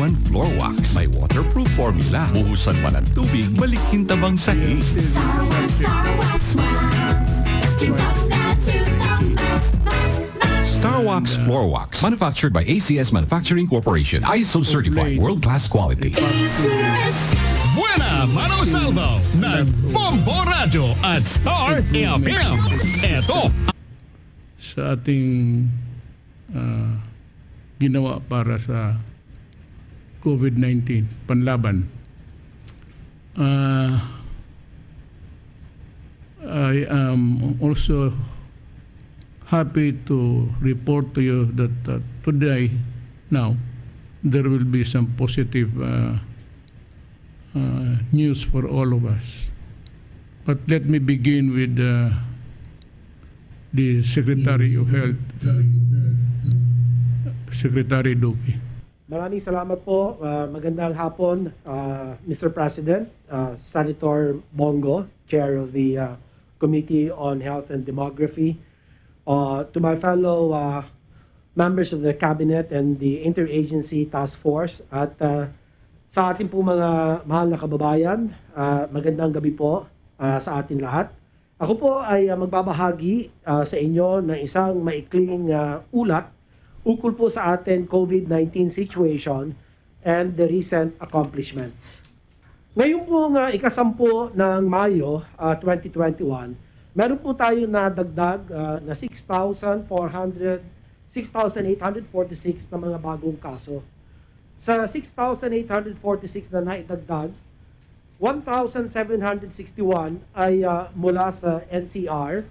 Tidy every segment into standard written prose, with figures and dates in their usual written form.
all-in-one floor wax. May waterproof formula. Buhusan man ang tubig, balik kintabang sahi. Star Wax. Kintab na to the max. Star Wax Floor Wax. Manufactured by ACS Manufacturing Corporation. ISO certified world-class quality. Buena Mano Salvo ng Bombo Radyo at Star FM. Ito sa ating ginawa para sa COVID-19 panlaban. I am also happy to report to you that today, now, there will be some positive news for all of us. But let me begin with the Secretary of Health, Secretary Duque. Maraming salamat po. Magandang hapon, Mr. President, Senator Bombo, Chair of the Committee on Health and Demography, to my fellow members of the Cabinet and the Interagency Task Force, at sa ating po mga mahal na kababayan, magandang gabi po sa atin lahat. Ako po ay magbabahagi sa inyo ng isang maikling ulat ukol po sa ating COVID-19 situation and the recent accomplishments. Ngayon po nga ikasampu ng Mayo 2021, meron po tayo na dagdag na 6,846 na mga bagong kaso. Sa 6,846 na naidagdag, 1,761 ay mula sa NCR,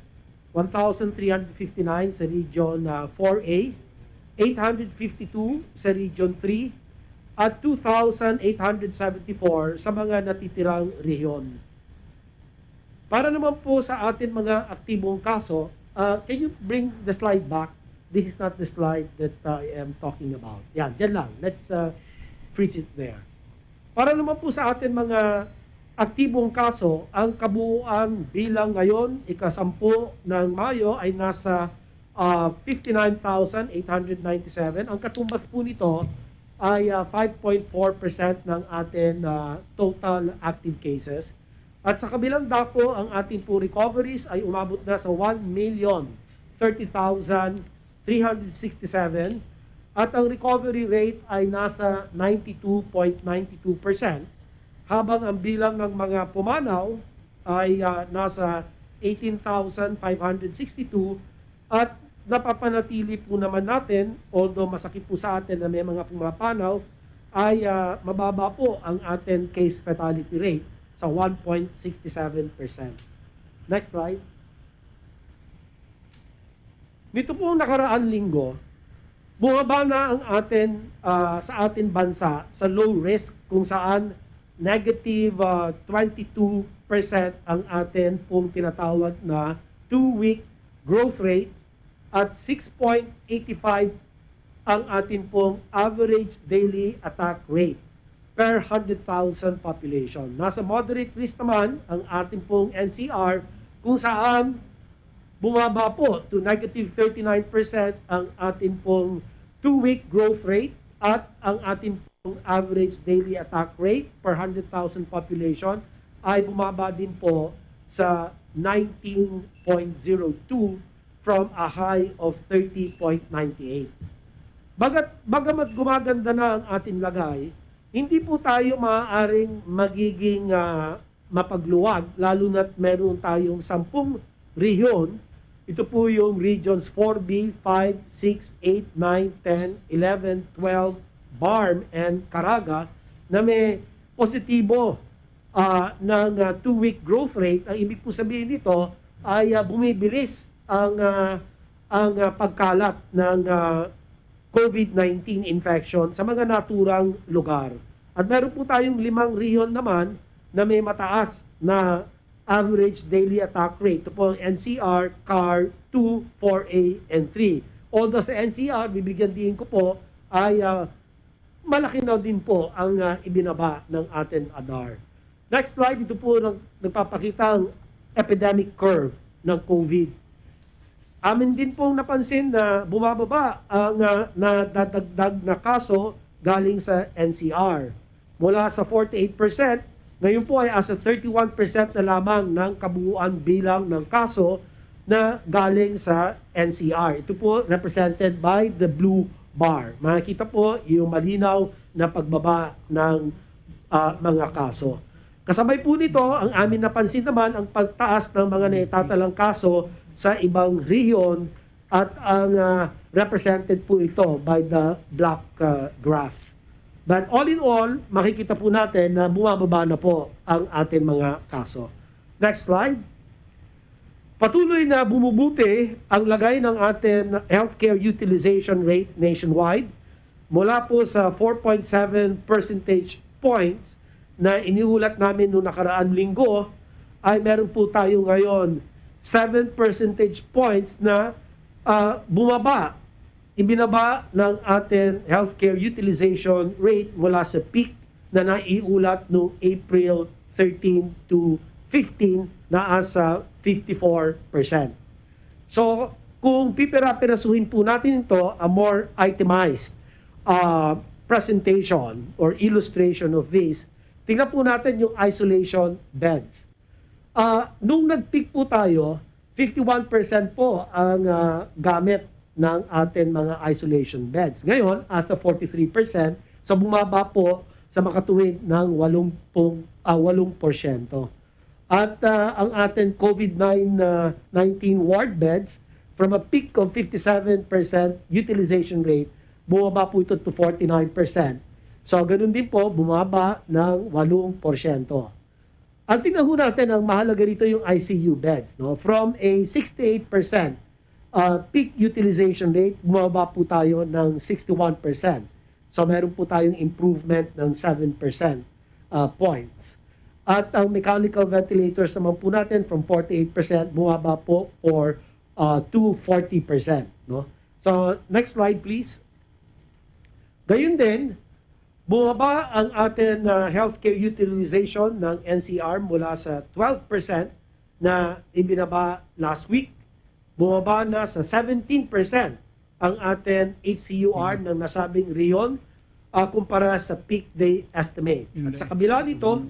1,359 sa Region 4A, 852 sa Region 3, at 2,874 sa mga natitirang rehiyon. Para naman po sa atin mga aktibong kaso, can you bring the slide back? This is not the slide that I am talking about. Yan, dyan lang. Let's freeze it there. Para naman po sa atin mga aktibong kaso, ang kabuuan bilang ngayon, ikasampu ng Mayo, ay nasa 59,897. Ang katumbas po nito ay 5.4% ng ating total active cases. At sa kabilang dako, ang ating po recoveries ay umabot na sa 1,030,367 at ang recovery rate ay nasa 92.92%, habang ang bilang ng mga pumanaw ay nasa 18,562 at napapanatili po naman natin, although masakit po sa atin na may mga pumapanaw, ay mababa po ang ating case fatality rate sa 1.67%. Next slide. Nito po nakaraan linggo, bumaba na ang sa ating bansa sa low risk, kung saan negative 22% ang atin pong tinatawag na 2-week growth rate at 6.85 ang atin pong average daily attack rate per 100,000 population. Nasa moderate risk naman ang ating pong NCR, kung saan bumaba po to negative 39% ang ating pong 2-week growth rate at ang ating pong average daily attack rate per 100,000 population ay bumaba din po sa 19.02 from a high of 30.98. Bagamat gumaganda na ang ating lagay, hindi po tayo maaaring magiging mapagluwag, lalo na't meron tayong 10 rehiyon. Ito po yung regions 4B, 5, 6, 8, 9, 10, 11, 12, BARM, and Caraga na may positibo ng 2-week growth rate. Ang ibig po sabihin nito ay bumibilis ang pagkalat ng COVID-19 infection sa mga naturang lugar. At meron po tayong 5 rehiyon naman na may mataas na average daily attack rate. Ito po ang NCR, CAR, 2, 4A, and 3. Although sa NCR, bibigyan din ko po, ay malaki na din po ang ibinaba ng ating ADAR. Next slide, ito po nagpapakita ang epidemic curve ng COVID. Amin din pong napansin na bumababa ang nadadagdag na kaso galing sa NCR. Mula sa 48%, ngayon po ay asa 31% na lamang ng kabuuan bilang ng kaso na galing sa NCR. Ito po represented by the blue bar. Makikita po yung malinaw na pagbaba ng mga kaso. Kasabay po nito, ang amin napansin naman ang pagtaas ng mga naitatalang kaso sa ibang rehiyon at ang represented po ito by the black graph. But all in all, makikita po natin na bumababa na po ang ating mga kaso. Next slide. Patuloy na bumubuti ang lagay ng ating healthcare utilization rate nationwide mula po sa 4.7 percentage points na iniulat namin noong nakaraang linggo ay meron po tayo ngayon 7 percentage points na bumaba. Ibinaba ng ating healthcare utilization rate mula sa peak na naiulat noong April 13 to 15 na asa 54%. So, kung pipira-pirasuhin po natin ito, a more itemized presentation or illustration of this, tingnan po natin yung isolation beds. Nung nag-peak po tayo, 51% po ang gamit ng ating mga isolation beds. Ngayon, asa 43%, so bumaba po sa makatuwid ng 8%. At ang ating COVID-19 ward beds, from a peak of 57% utilization rate, bumaba po ito to 49%. So, ganun din po, bumaba ng 8%. Ang tingnan ho natin, ang mahalaga rito yung ICU beds. No? From a 68% peak utilization rate, bumaba po tayo ng 61%. So, meron po tayong improvement ng 7% points. At ang mechanical ventilators naman po natin, from 48%, bumaba po to 40%. No? So, next slide please. Gayun din, bumaba ang ating healthcare utilization ng NCR mula sa 12% na ibinaba last week. Bumaba na sa 17% ang ating HCUR ng nasabing riyon kumpara sa peak day estimate. At sa kabila nito,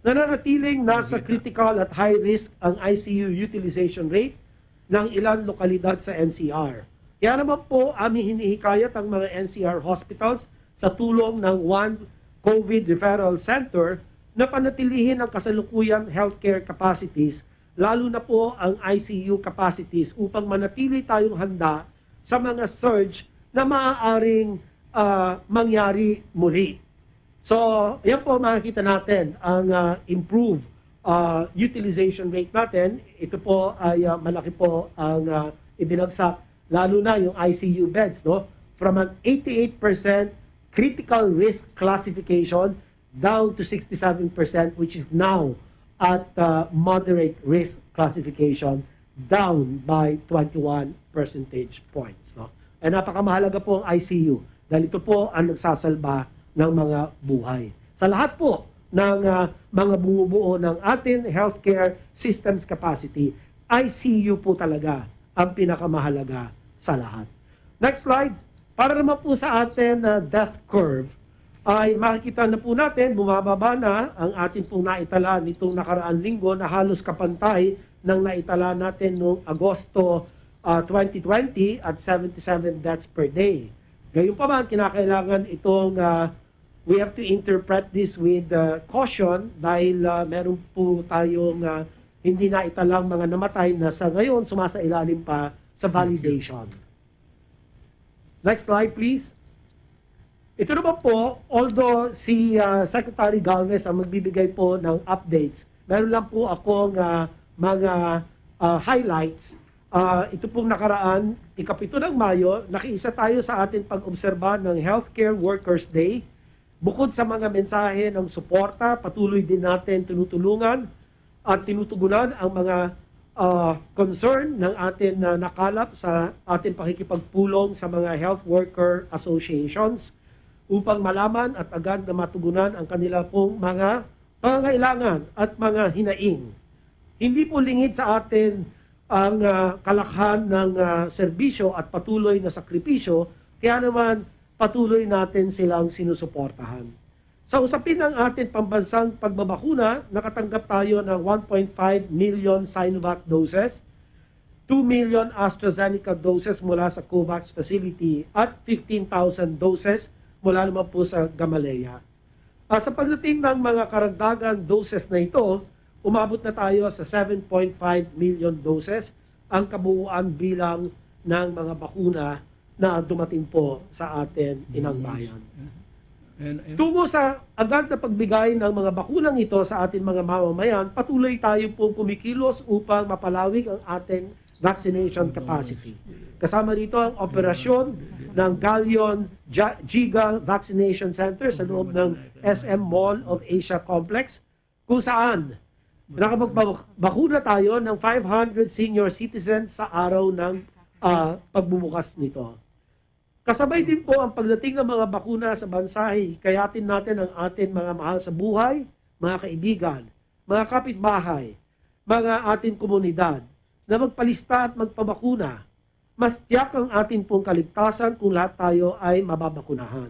nananatiling nasa critical at high risk ang ICU utilization rate ng ilang lokalidad sa NCR. Kaya naman po aming hinihikayat ang mga NCR hospitals sa tulong ng One COVID Referral Center na panatilihin ang kasalukuyang healthcare capacities, lalo na po ang ICU capacities upang manatili tayong handa sa mga surge na maaaring mangyari muli. So, yan po makikita natin ang improved utilization rate natin. Ito po ay malaki po ang ibinagsak, lalo na yung ICU beds, no? From an 88% critical risk classification down to 67%, which is now at moderate risk classification, down by 21 percentage points. No? Ay napakamahalaga po ang ICU dahil ito po ang nagsasalba ng mga buhay. Sa lahat po ng mga bumubuo ng ating healthcare systems capacity, ICU po talaga ang pinakamahalaga sa lahat. Next slide. Para naman po sa ating death curve, ay makikita na po natin, bumababa na ang ating pong naitala nitong nakaraang linggo na halos kapantay ng naitala natin noong Agosto 2020 at 77 deaths per day. Gayun pa man, kinakailangan itong, we have to interpret this with caution dahil meron po tayong hindi naitalang mga namatay na sa ngayon sumasailalim pa sa validation. Next slide please. Ito naman po, although si Secretary Galvez ang magbibigay po ng updates, meron lang po akong mga highlights. Ito pong nakaraan, ika-7 ng Mayo, nakiisa tayo sa ating pag-obserba ng Healthcare Workers Day. Bukod sa mga mensahe ng suporta, patuloy din natin tinutulungan at tinutugunan ang mga concern ng ating nakalap sa ating pakikipagpulong sa mga health worker associations upang malaman at agad na matugunan ang kanila pong mga pangangailangan at mga hinaing. Hindi po lingid sa atin ang kalakhan ng serbisyo at patuloy na sakripisyo, kaya naman patuloy natin silang sinusuportahan. Sa usapin ng ating pambansang pagbabakuna, nakatanggap tayo ng 1.5 million Sinovac doses, 2 million AstraZeneca doses mula sa COVAX facility at 15,000 doses mula naman po sa Gamaleya. Sa pagdating ng mga karagdagan doses na ito, umabot na tayo sa 7.5 million doses ang kabuuan bilang ng mga bakuna na dumating po sa atin inang bayan. Tungo sa agad na pagbigay ng mga bakunang ito sa ating mga mamamayan, patuloy tayo pong kumikilos upang mapalawig ang ating vaccination capacity. Kasama dito ang operasyon ng Galleon Giga Vaccination Center sa loob ng SM Mall of Asia Complex, kung saan nakapagbakuna tayo ng 500 senior citizens sa araw ng pagbubukas nito. Kasabay din po ang pagdating ng mga bakuna sa bansa, hikayatin natin ang ating mga mahal sa buhay, mga kaibigan, mga kapitbahay, mga ating komunidad na magpalista at magpabakuna. Mas tiyak ang ating pong kaligtasan kung lahat tayo ay mababakunahan.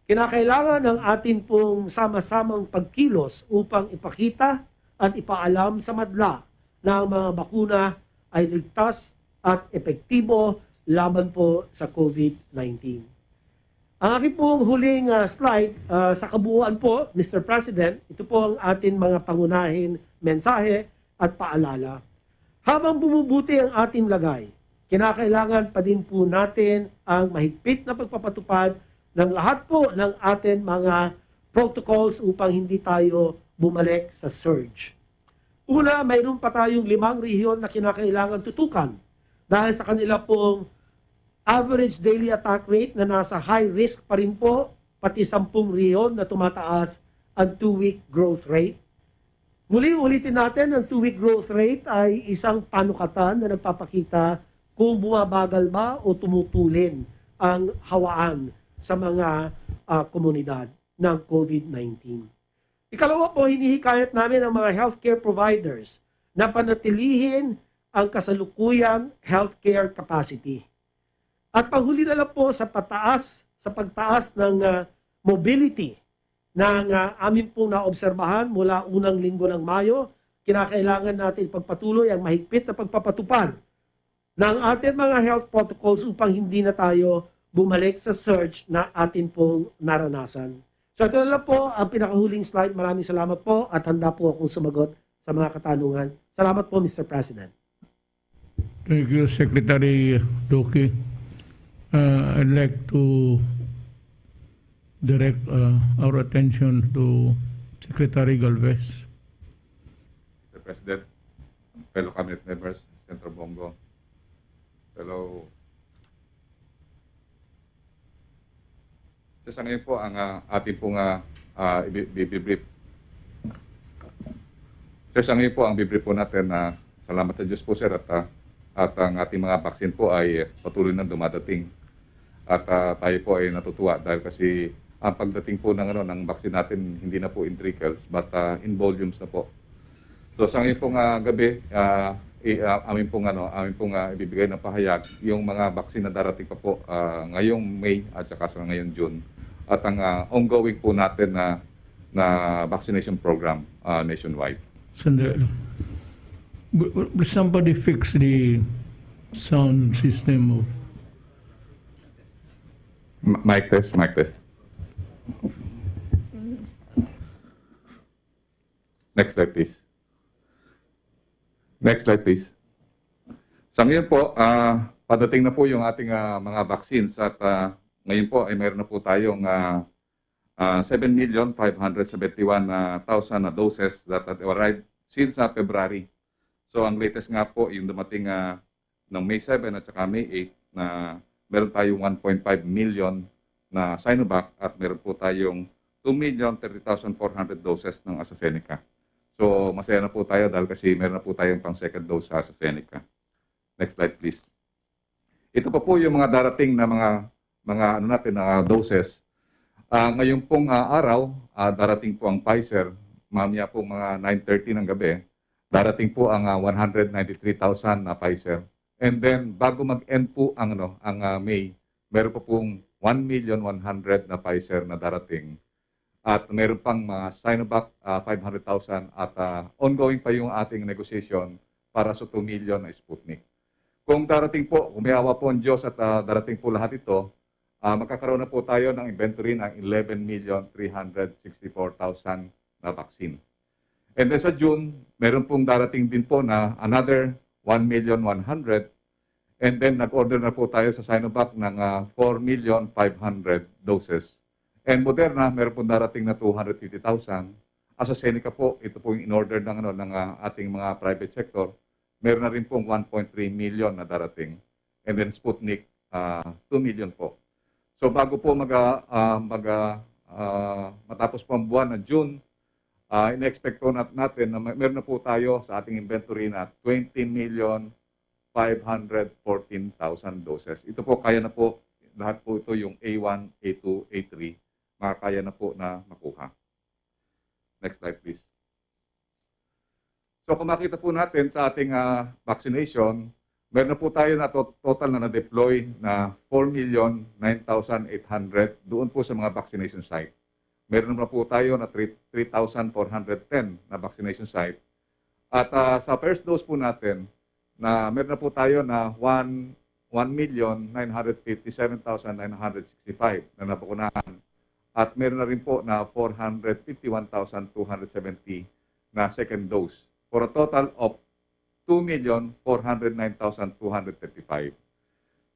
Kinakailangan ng ating pong sama-samang pagkilos upang ipakita at ipaalam sa madla na ang mga bakuna ay ligtas at epektibo laban po sa COVID-19. Ang aking pong huling slide sa kabuuan po, Mr. President, ito po ang ating mga pangunahin mensahe at paalala. Habang bumubuti ang ating lagay, kinakailangan pa din po natin ang mahigpit na pagpapatupad ng lahat po ng ating mga protocols upang hindi tayo bumalik sa surge. Una, mayroon pa tayong 5 rehiyon na kinakailangan tutukan dahil sa kanila pong average daily attack rate na nasa high risk pa rin po, pati 10 rehiyon na tumataas ang 2-week growth rate. Muli ulitin natin, ang 2-week growth rate ay isang panukatan na nagpapakita kung bumabagal ba o tumutulin ang hawaan sa mga komunidad ng COVID-19. Ikalawa po, hinihikayat namin ang mga healthcare providers na panatilihin ang kasalukuyang healthcare capacity. At panghuli na lang po sa pagtaas ng mobility ng amin pong naobserbahan mula unang linggo ng Mayo, kinakailangan natin pagpatuloy ang mahigpit na pagpapatupad ng ating mga health protocols upang hindi na tayo bumalik sa surge na atin pong naranasan. So ito na lang po ang pinakahuling slide. Maraming salamat po at handa po akong sumagot sa mga katanungan. Salamat po, Mr. President. Thank you, Secretary Doki. I'd like to direct our attention to Secretary Galvez. Mr. President, fellow cabinet members, Senator Bombo, fellow... So, sa ngayon po, ang ating pong i-brief. So, sa ngayon po, ang bibrief po natin na salamat sa Diyos po, sir, at ang ating mga vaccine po ay patuloy na dumadating. At tayo po ay natutuwa dahil kasi ang pagdating po ng vaccine natin hindi na po in trickles but in volumes na po. So sa ngayon pong gabi, amin pong ibibigay ng pahayag yung mga vaccine na darating pa po ngayong May at saka sa ngayong June. At ang ongoing po natin na vaccination program nationwide. Sandali. Will somebody fix the sound system of... Mic test, mic test. Next slide, please. Next slide, please. Sa ngayon po, padating na po yung ating mga vaccines at ngayon po ay mayroon na po tayong 7,571,000 na doses that have arrived since February. So ang latest nga po yung dumating ng May 7 at saka May 8 na meron tayong 1.5 million na Sinovac at meron po tayong 2,030,400 doses ng AstraZeneca. So masaya na po tayo dahil kasi meron na po tayong pang second dose sa AstraZeneca. Next slide please. Ito pa po yung mga darating na mga doses. Ngayon pong araw, darating po ang Pfizer, mamaya po mga 9:30 ng gabi, darating po ang 193,000 na Pfizer. And then bago mag-end po ang May, meron pa pong 1,100,000 na Pfizer na darating. At meron pang mga Sinovac 500,000 at ongoing pa yung ating negotiation para sa 2 million na Sputnik. Kung darating po, kung may awa po ang Diyos at darating po lahat ito, magkakaroon na po tayo ng inventory ng 11,364,000 na vaccine. And then sa June, meron pong darating din po na another 1,100,000. And then nag-order na po tayo sa Sinovac ng 4,500,000 doses. And Moderna, meron po darating na 250,000. AstraZeneca po, ito po yung in-order ng ating mga private sector. Meron na rin pong 1.3 million na darating. And then Sputnik, 2 million po. So bago po matapos po ang buwan ng June, in-expect po natin na meron na po tayo sa ating inventory na 20,514,000 doses. Ito po, kaya na po, lahat po ito yung A1, A2, A3, makakaya na po na makuha. Next slide, please. So kung makita po natin sa ating vaccination, meron na po tayo na total na na-deploy na 4,09,800 doon po sa mga vaccination site. Meron na po tayo na 3,410 na vaccination site. At sa first dose po natin, na meron na po tayo na 1,957,965 na nabakunahan. At meron na rin po na 451,270 na second dose. For a total of 2,409,235.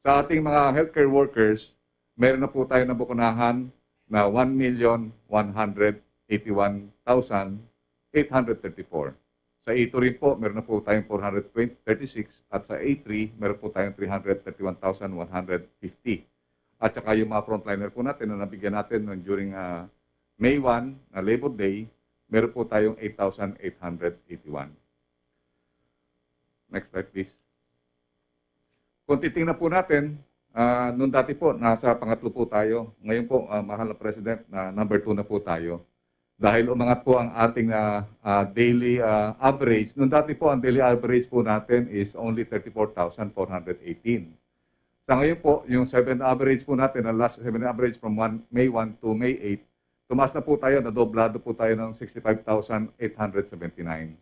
Sa ating mga healthcare workers, meron na po tayo nabakunahan na 1,181,834. Sa A2 rin po, meron na po tayong 436 at sa A3, meron po tayong 331,150. At saka yung mga frontliner po natin na nabigyan natin during May 1 na Labor Day, meron po tayong 8,881. Next slide please. Kung titingnan po natin, noon dati po, nasa pangatlo po tayo. Ngayon po, mahal na President, number 2 na po tayo. Dahil umangat po ang ating daily average. Noon dati po, ang daily average po natin is only 34,418. Sa ngayon po, yung 7 average po natin, ang last 7 average from May 1 to May 8, tumaas na po tayo, nadoblado po tayo ng 65,879.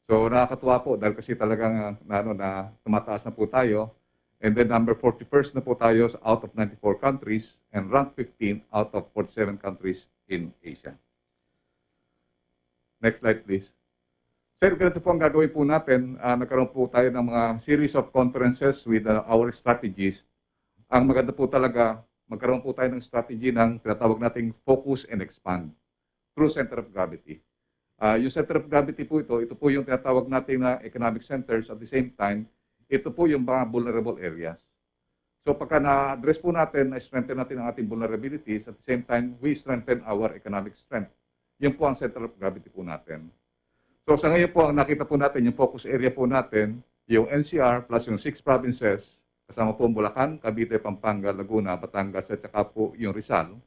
So nakakatuwa po dahil kasi talagang na tumataas na po tayo. And then number 41st na po tayo out of 94 countries and rank 15 out of 47 countries in Asia. Next slide, please. Sir, ganito po ang gagawin po natin. Nagkaroon po tayo ng mga series of conferences with our strategists. Ang maganda po talaga, magkaroon po tayo ng strategy ng tinatawag nating focus and expand through center of gravity. Yung center of gravity po ito po yung tinatawag natin na economic centers. At the same time, ito po yung mga vulnerable areas. So pagka na-address po natin, na-strengthen natin ang ating vulnerabilities, at the same time, we strengthen our economic strength. Yun po ang center of gravity po natin. So sa ngayon po, ang nakita po natin, yung focus area po natin, yung NCR plus yung 6 provinces, kasama po ang Bulacan, Cavite, Pampanga, Laguna, Batangas, at saka po yung Rizal,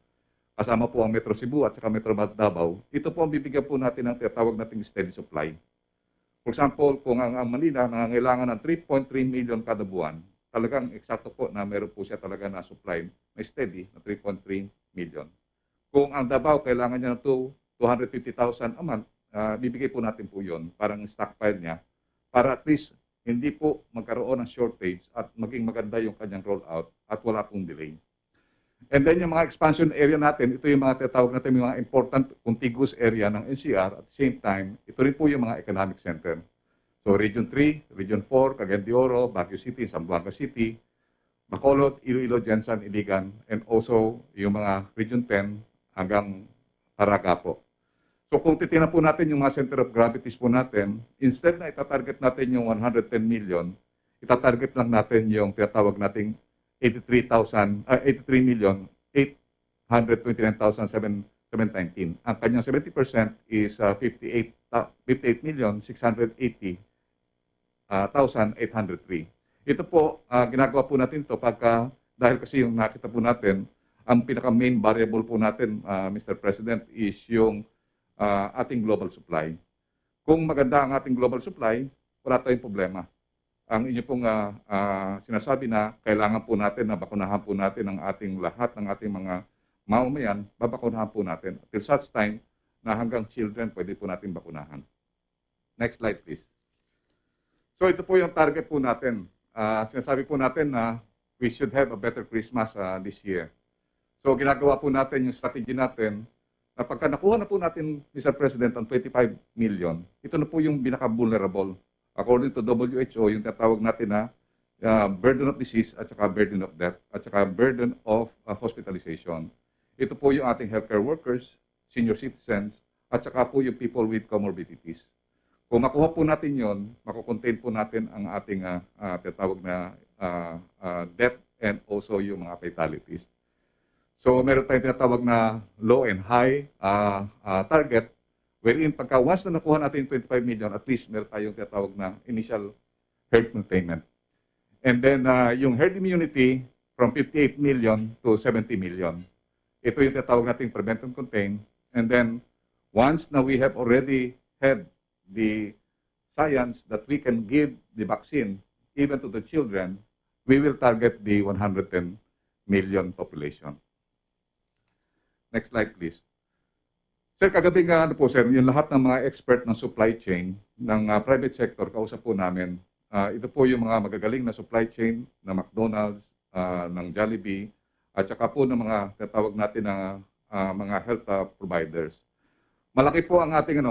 kasama po ang Metro Cebu at saka Metro Davao, ito po ang bibigyan po natin ng tinatawag nating steady supply. For example, kung ang Manila nangangailangan ng 3.3 million kada buwan, talagang eksakto po na meron po siya talaga na supply na steady na 3.3 million. Kung ang Davao kailangan niya ng 250,000 a month, bibigay po natin po yun, parang stockpile niya, para at least hindi po magkaroon ng shortage at maging maganda yung kanyang rollout at wala pong delay. And then yung mga expansion area natin, ito yung mga tinatawag natin yung mga important contiguous area ng NCR. At the same time, ito rin po yung mga economic center. So Region 3, Region 4, Cagayan de Oro, Baguio City, Zamboanga City, Bacolod, Iloilo, Jensan, Iligan, and also yung mga Region 10 hanggang Caraga po. So kung titingnan po natin yung mga center of gravities po natin, instead na itatarget natin yung 110 million, itatarget lang natin yung tinatawag nating 83,829,719. Ang kanyang 70% is 58,680,803. Ito po, ginagawa po natin ito dahil kasi yung nakita po natin, ang pinaka-main variable po natin, Mr. President, is yung ating global supply. Kung maganda ang ating global supply, wala tayong problema. ang inyo pong sinasabi na kailangan po natin na bakunahan po natin ang ating lahat ng ating mga mamamayan, babakunahan po natin. Till such time na hanggang children pwede po natin bakunahan. Next slide please. So ito po yung target po natin. Sinasabi po natin na we should have a better Christmas this year. So ginagawa po natin yung strategy natin na pagka nakuha na po natin, Mr. President, ang 25 million, ito na po yung pinaka-vulnerable. According to WHO, yung tatawag natin na burden of disease at saka burden of death at saka burden of hospitalization. Ito po yung ating healthcare workers, senior citizens, at saka po yung people with comorbidities. Kung makuha po natin yon, makukontain po natin ang ating tatawag na death and also yung mga fatalities. So meron tayong tinatawag na low and high target, wherein pagka once na nakuha natin 25 million, at least meron tayong tinatawag na initial herd containment. And then yung herd immunity from 58 million to 70 million. Ito yung tinatawag nating prevent and contain. And then once na we have already had the science that we can give the vaccine even to the children, we will target the 110 million population. Next slide, please. Sir, kagabi nga po, sir, yung lahat ng mga expert ng supply chain ng private sector, kausap po namin. Ito po yung mga magagaling na supply chain ng McDonald's, ng Jollibee, at saka po ng mga tatawag natin na mga health providers. Malaki po ang ating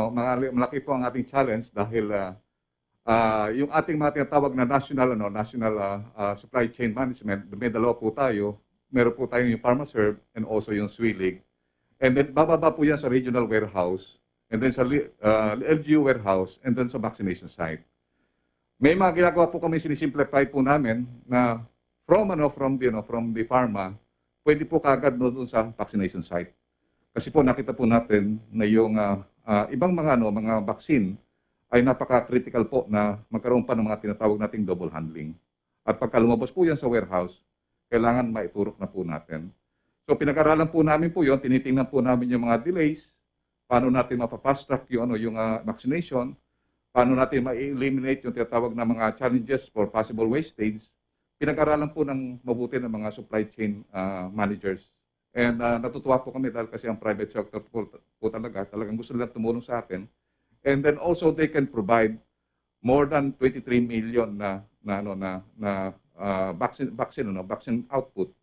malaki po ang ating challenge dahil yung ating mga tinatawag na national supply chain management, may dalawa po tayo. Meron po tayong yung PharmaServe and also yung SWILIG. And then bababa po yan sa regional warehouse and then sa LGU warehouse and then sa vaccination site. May mga ginagawa po kami, sinisimplify po namin na from the pharma, pwede po kagad doon sa vaccination site. Kasi po nakita po natin na yung ibang mga vaccine ay napaka-critical po na magkaroon pa ng mga tinatawag nating double handling. At pagka lumabas po yan sa warehouse, kailangan maiturok na po natin. So pinag-aralan po namin po yun, tinitingnan po namin yung mga delays, paano natin mapapast track yung vaccination, paano natin ma-eliminate yung tinatawag na mga challenges for possible wastage. Pinag-aralan po ng mabuti ng mga supply chain managers. And natutuwa po kami dahil kasi ang private sector po talagang gusto nila tumulong sa atin. And then also they can provide more than 23 million na vaccine output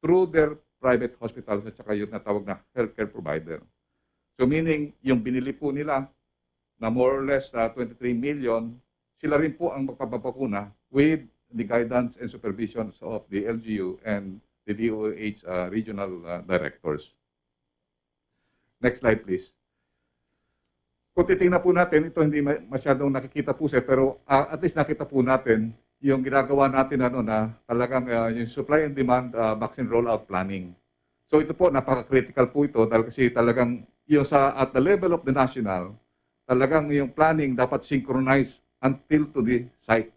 through their private hospitals at saka yung natawag na healthcare provider. So meaning yung binili po nila na more or less 23 million, sila rin po ang magpapabakuna with the guidance and supervision of the LGU and the DOH regional directors. Next slide, please. Kung titingnan po natin, ito hindi masyadong nakikita po sir, pero at least nakita po natin yung ginagawa natin na talagang yung supply and demand vaccine rollout planning. So ito po, napaka-critical po ito dahil kasi talagang yung at the level of the national, talagang yung planning dapat synchronize until to the site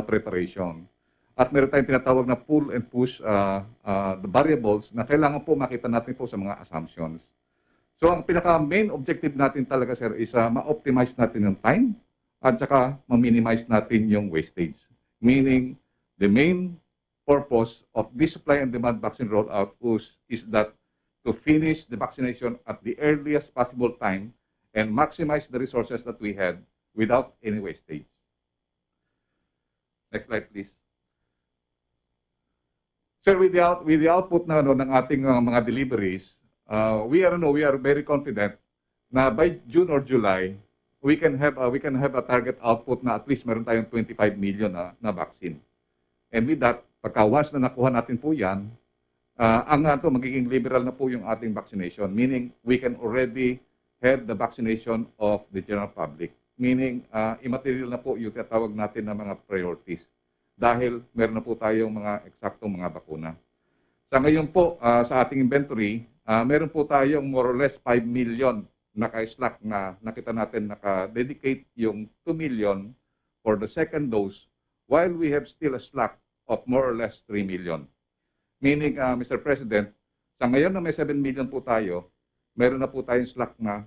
preparation. At meron tayong tinatawag na pull and push the variables na kailangan po makita natin po sa mga assumptions. So ang pinaka-main objective natin talaga sir is ma-optimize natin yung time at saka ma-minimize natin yung wastage. Meaning, the main purpose of this supply and demand vaccine rollout is that to finish the vaccination at the earliest possible time and maximize the resources that we had without any wastage. Next slide, please. Sir, with the output na ng ating mga deliveries, we are very confident na by June or July, we can have a target output na at least meron tayong 25 million na vaccine. And with that, pagka once na nakuha natin po yan, magiging liberal na po yung ating vaccination. Meaning, we can already have the vaccination of the general public. Meaning, immaterial na po yung tinatawag natin na mga priorities. Dahil meron na po tayong mga eksaktong mga bakuna. Sa ngayon po, sa ating inventory, meron po tayong more or less 5 million naka-slack na nakita natin naka-dedicate yung 2 million for the second dose while we have still a slack of more or less 3 million. Meaning, Mr. President, sa ngayon na may 7 million po tayo, meron na po tayong slack na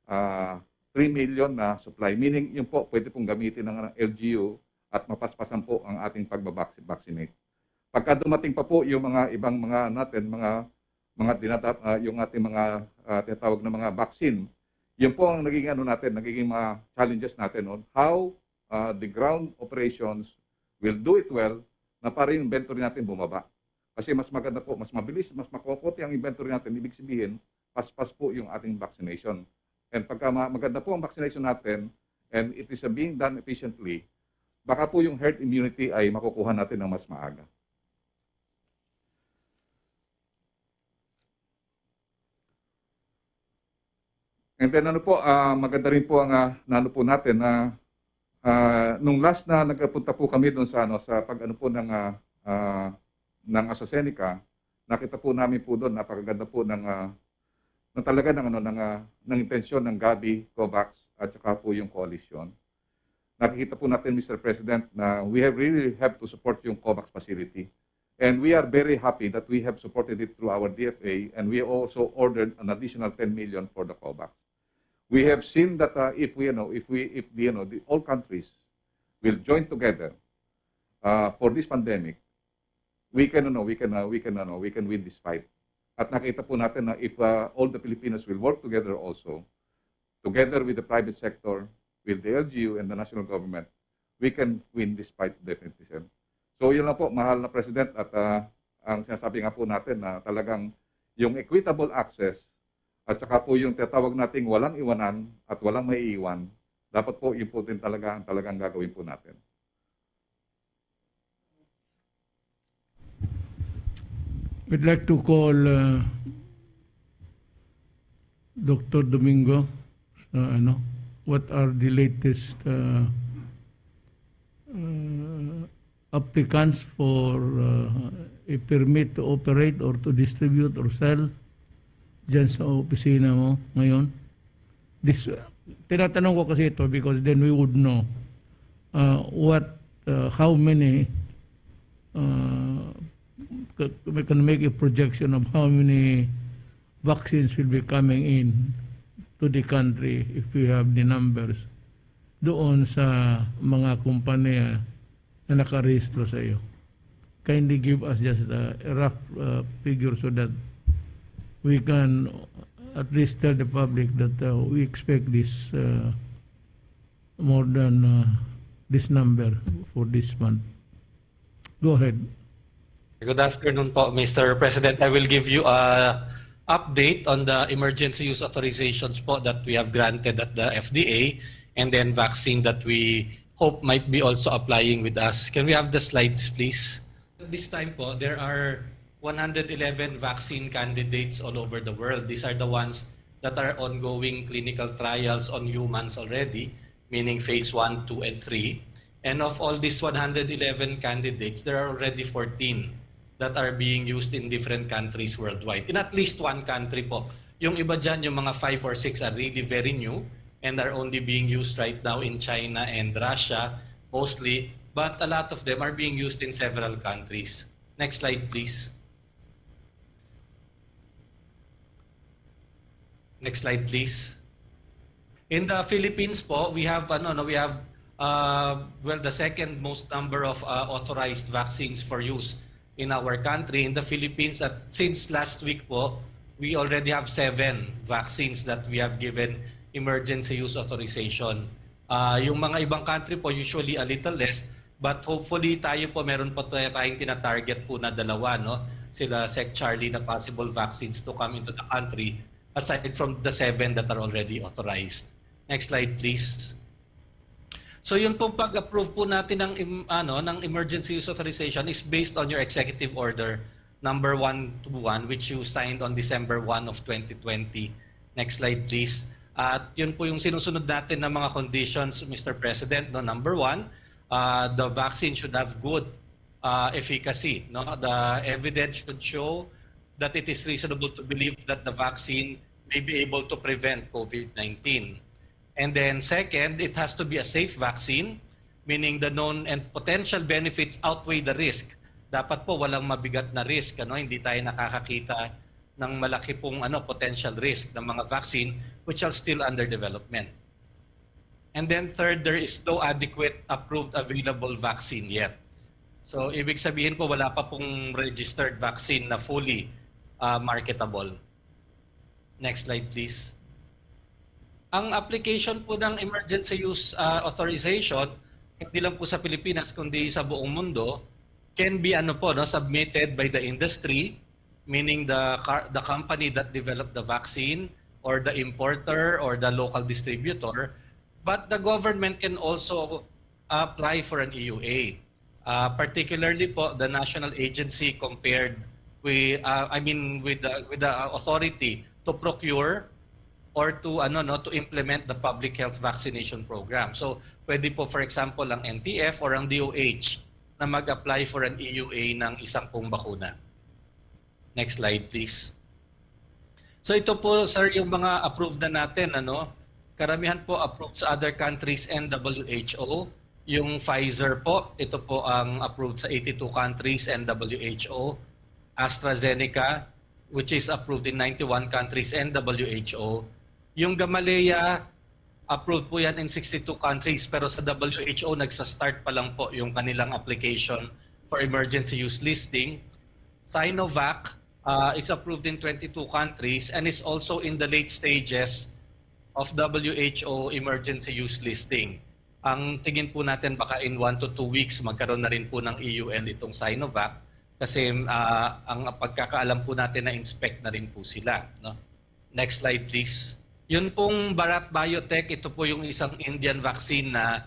3 million na supply. Meaning, yun po, pwede pong gamitin ng LGU at mapaspasan po ang ating pagbabaksinate. Pagka dumating pa po yung mga ibang mga natin, yung ating mga tinatawag na mga vaccine, yun po ang naging nagiging mga challenges natin on how the ground operations will do it well na para yung inventory natin bumaba. Kasi mas maganda po, mas mabilis, mas makukuti ang inventory natin, ibig sabihin, paspas po yung ating vaccination. And pagka maganda po ang vaccination natin, and it is being done efficiently, baka po yung herd immunity ay makukuha natin ng mas maaga. And then maganda rin po ang po natin na nung last na nagpunta po kami doon sa sa ng AstraZeneca, nakita po namin po doon napakaganda po ng talaga ng intensyon ng Gavi, COVAX at saka po yung coalition. Nakikita po natin, Mr. President, na we really have to support yung COVAX facility. And we are very happy that we have supported it through our DFA, and we also ordered an additional 10 million for the COVAX. We have seen that if all countries will join together for this pandemic, we can win this fight. At nakita po natin na if all the Filipinos will work together also, together with the private sector, with the LGU and the national government, we can win this fight definitely, sir. So yun lang po, mahal na President, at ang sinasabi nga po natin na talagang yung equitable access at saka po yung tinatawag nating walang iwanan at walang maiiwan, dapat po yun po din talagang gagawin po natin. We'd like to call Dr. Domingo. What are the latest applicants for a permit to operate or to distribute or sell dyan sa opisina mo ngayon? Tinatanong ko kasi ito because then we would know how many we can make a projection of how many vaccines will be coming in to the country if we have the numbers doon sa mga kumpanya na nakarehistro sa iyo. Kindly give us just a rough figure so that we can at least tell the public that we expect this more than this number for this month. Go ahead. Good afternoon po, Mr. President. I will give you a update on the emergency use authorizations po that we have granted at the FDA, and then vaccine that we hope might be also applying with us. Can we have the slides, please? This time po, there are 111 vaccine candidates all over the world. These are the ones that are ongoing clinical trials on humans already, meaning phase 1, 2, and 3. And of all these 111 candidates, there are already 14 that are being used in different countries worldwide. In at least one country po. Yung iba dyan, yung mga 5 or 6 are really very new and are only being used right now in China and Russia mostly, but a lot of them are being used in several countries. Next slide, please. Next slide, please. In the Philippines po, we have the second most number of authorized vaccines for use in our country. In the Philippines, since last week po, we already have 7 vaccines that we have given emergency use authorization. Yung mga ibang country po, usually a little less, but hopefully tayo po meron po tayong tina-target po na 2, no? Sila Sec Charlie na possible vaccines to come into the country aside from the 7 that are already authorized. Next slide, please. So yun pong pag-approve po natin ng emergency use authorization is based on your executive order number 121 which you signed on December 1 of 2020. Next slide, please. At yun po yung sinusunod natin ng mga conditions, Mr. President. No, number 1, the vaccine should have good efficacy. No? The evidence should show that it is reasonable to believe that the vaccine may be able to prevent COVID-19. And then second, it has to be a safe vaccine, meaning the known and potential benefits outweigh the risk. Dapat po walang mabigat na risk, hindi tayo nakakakita ng malaki pong potential risk ng mga vaccine which are still under development. And then third, there is no adequate approved available vaccine yet. So ibig sabihin po wala pa pong registered vaccine na fully marketable. Next slide please. Ang application po ng emergency use authorization, hindi lang po sa Pilipinas kundi sa buong mundo, can be submitted by the industry, meaning the company that developed the vaccine or the importer or the local distributor, but the government can also apply for an EUA. Particularly po the national agency compared with with the authority to procure or to to implement the public health vaccination program. So pwede po for example ang NTF or ang DOH na mag-apply for an EUA ng isang pong bakuna. Next slide please. So ito po sir yung mga approved na natin Karamihan po approved sa other countries and WHO. Yung Pfizer po, ito po ang approved sa 82 countries and WHO. AstraZeneca, which is approved in 91 countries and WHO. Yung Gamaleya, approved po yan in 62 countries, pero sa WHO, nagsa-start pa lang po yung kanilang application for emergency use listing. Sinovac is approved in 22 countries and is also in the late stages of WHO emergency use listing. Ang tingin po natin baka in 1 to 2 weeks magkaroon na rin po ng EUL itong Sinovac kasi ang pagkakaalam po natin na inspect na rin po sila. Next slide please. Yun pong Bharat Biotech, ito po yung isang Indian vaccine na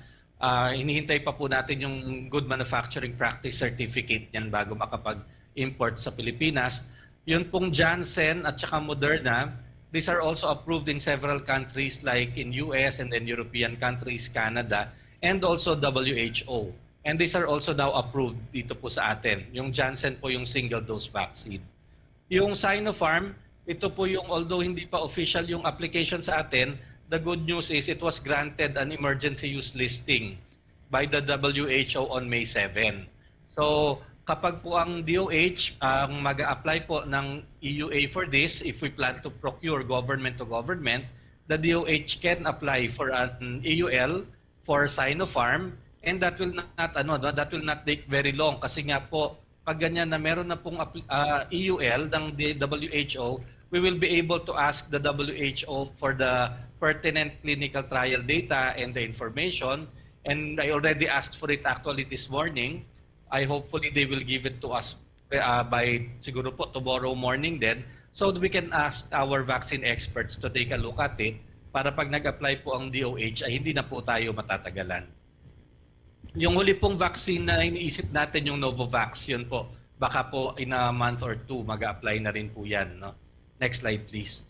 hinihintay pa po natin yung Good Manufacturing Practice Certificate niyan bago makapag-import sa Pilipinas. Yun pong Janssen at saka Moderna, these are also approved in several countries like in US and then European countries, Canada, and also WHO. And these are also now approved dito po sa atin. Yung Janssen po yung single-dose vaccine. Yung Sinopharm, ito po yung although hindi pa official yung application sa atin, the good news is it was granted an emergency use listing by the WHO on May 7. So kapag po ang DOH ang mag-a-apply po ng EUA for this, if we plan to procure government to government, the DOH can apply for an EUL for Sinopharm, and that will not take very long kasi nga po pag ganyan na meron na pong EUL ng WHO, we will be able to ask the WHO for the pertinent clinical trial data and the information, and I already asked for it actually this morning. Hopefully they will give it to us by siguro po tomorrow morning then, so that we can ask our vaccine experts to take a look at it para pag nag-apply po ang DOH ay hindi na po tayo matatagalan. Yung huli pong vaccine na iniisip natin yung Novavax, yun po, baka po in a month or two mag-apply na rin po yan. Next slide please.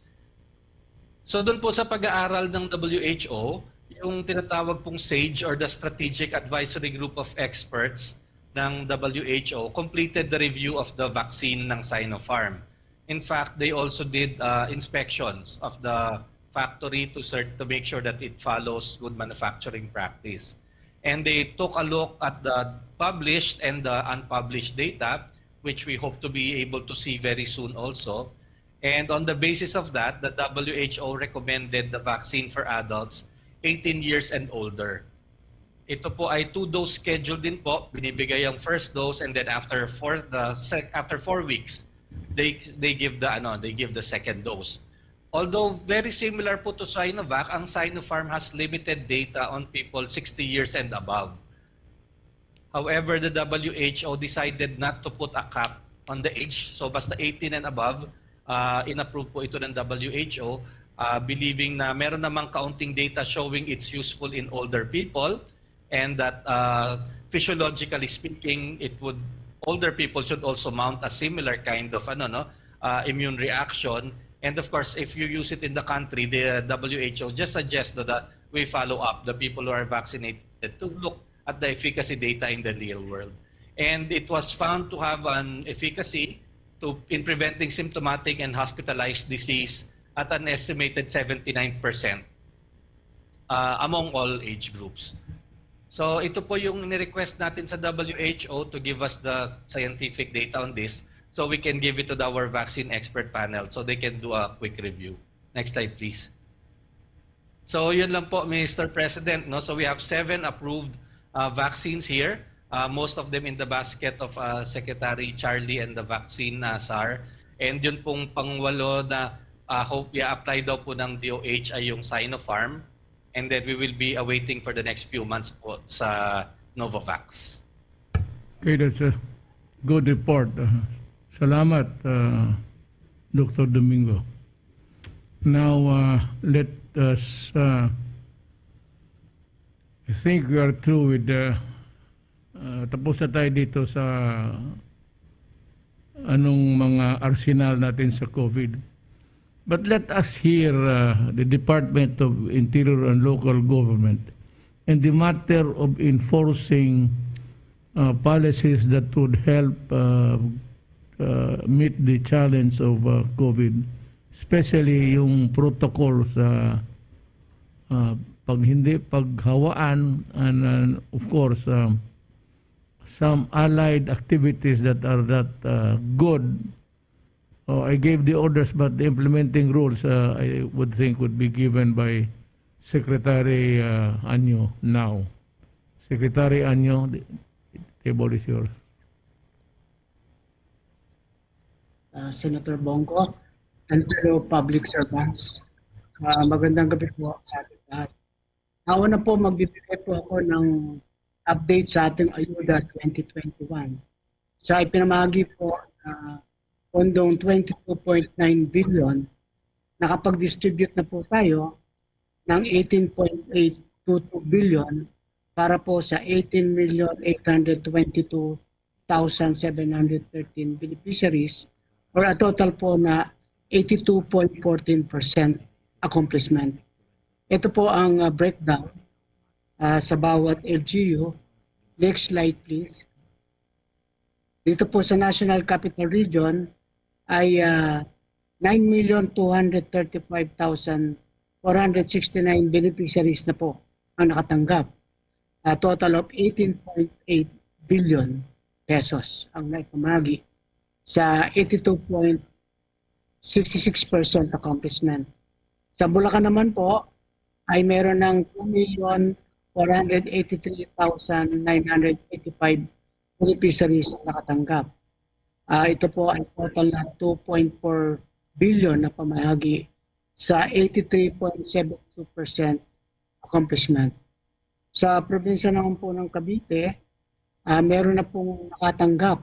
So doon po sa pag-aaral ng WHO, yung tinatawag pong SAGE or the Strategic Advisory Group of Experts ng WHO completed the review of the vaccine ng Sinopharm. In fact, they also did inspections of the factory to make sure that it follows good manufacturing practice. And they took a look at the published and the unpublished data, which we hope to be able to see very soon also. And on the basis of that, the WHO recommended the vaccine for adults 18 years and older. Ito po ay 2-dose schedule din po. Binibigay ang first dose and then after 4 weeks, they give the second dose. Although very similar po to Sinovac, ang Sinopharm has limited data on people 60 years and above. However, the WHO decided not to put a cap on the age. So basta 18 and above, inapprove po ito ng WHO, believing na meron namang kaunting data showing it's useful in older people, and that physiologically speaking, older people should also mount a similar kind of immune reaction. And of course, if you use it in the country, the WHO just suggests that we follow up the people who are vaccinated to look at the efficacy data in the real world. And it was found to have an efficacy in preventing symptomatic and hospitalized disease at an estimated 79% among all age groups. So ito po yung ni-request natin sa WHO to give us the scientific data on this so we can give it to our vaccine expert panel so they can do a quick review. Next slide, please. So yun lang po, Mr. President. No? So we have 7 approved vaccines here. Most of them in the basket of Secretary Charlie and the vaccine SAR. And yun pong pangwalo na hope i-apply daw po ng DOH ay yung Sinopharm. And then we will be awaiting for the next few months po sa Novavax. Okay, that's a good report. Salamat, Dr. Domingo. Now, let us, I think we are through with tapos na tayo dito sa anong mga arsenal natin sa COVID. But let us hear the Department of Interior and Local Government in the matter of enforcing policies that would help meet the challenge of COVID, especially yung protocol sa paghawaan and of course some allied activities that are not good. I gave the orders, but the implementing rules I would think would be given by Secretary Anyo now. Secretary Anyo, the table is yours. Senator Bongo and fellow public servants. Magandang gabi po sa ating lahat. Una po magbibigay po ako ng update sa ating Ayuda 2021. Sa ipinamahagi po na pondong 22.9 billion, nakapag-distribute na po tayo ng 18.822 billion para po sa 18,822,713 beneficiaries, or a total po na 82.14% accomplishment. Ito po ang breakdown sa bawat LGU. Next slide please. Dito po sa National Capital Region ay 9,235,469 beneficiaries na po ang nakatanggap. A total of 18.8 billion pesos ang naipamahagi sa 82.66% accomplishment. Sa Bulacan naman po ay meron ng 2,483,985 beneficiaries na nakatanggap. Ito po ay total na 2.4 billion na pamahagi sa 83.72% accomplishment. Sa probinsya naman po ng Cavite, meron na pong nakatanggap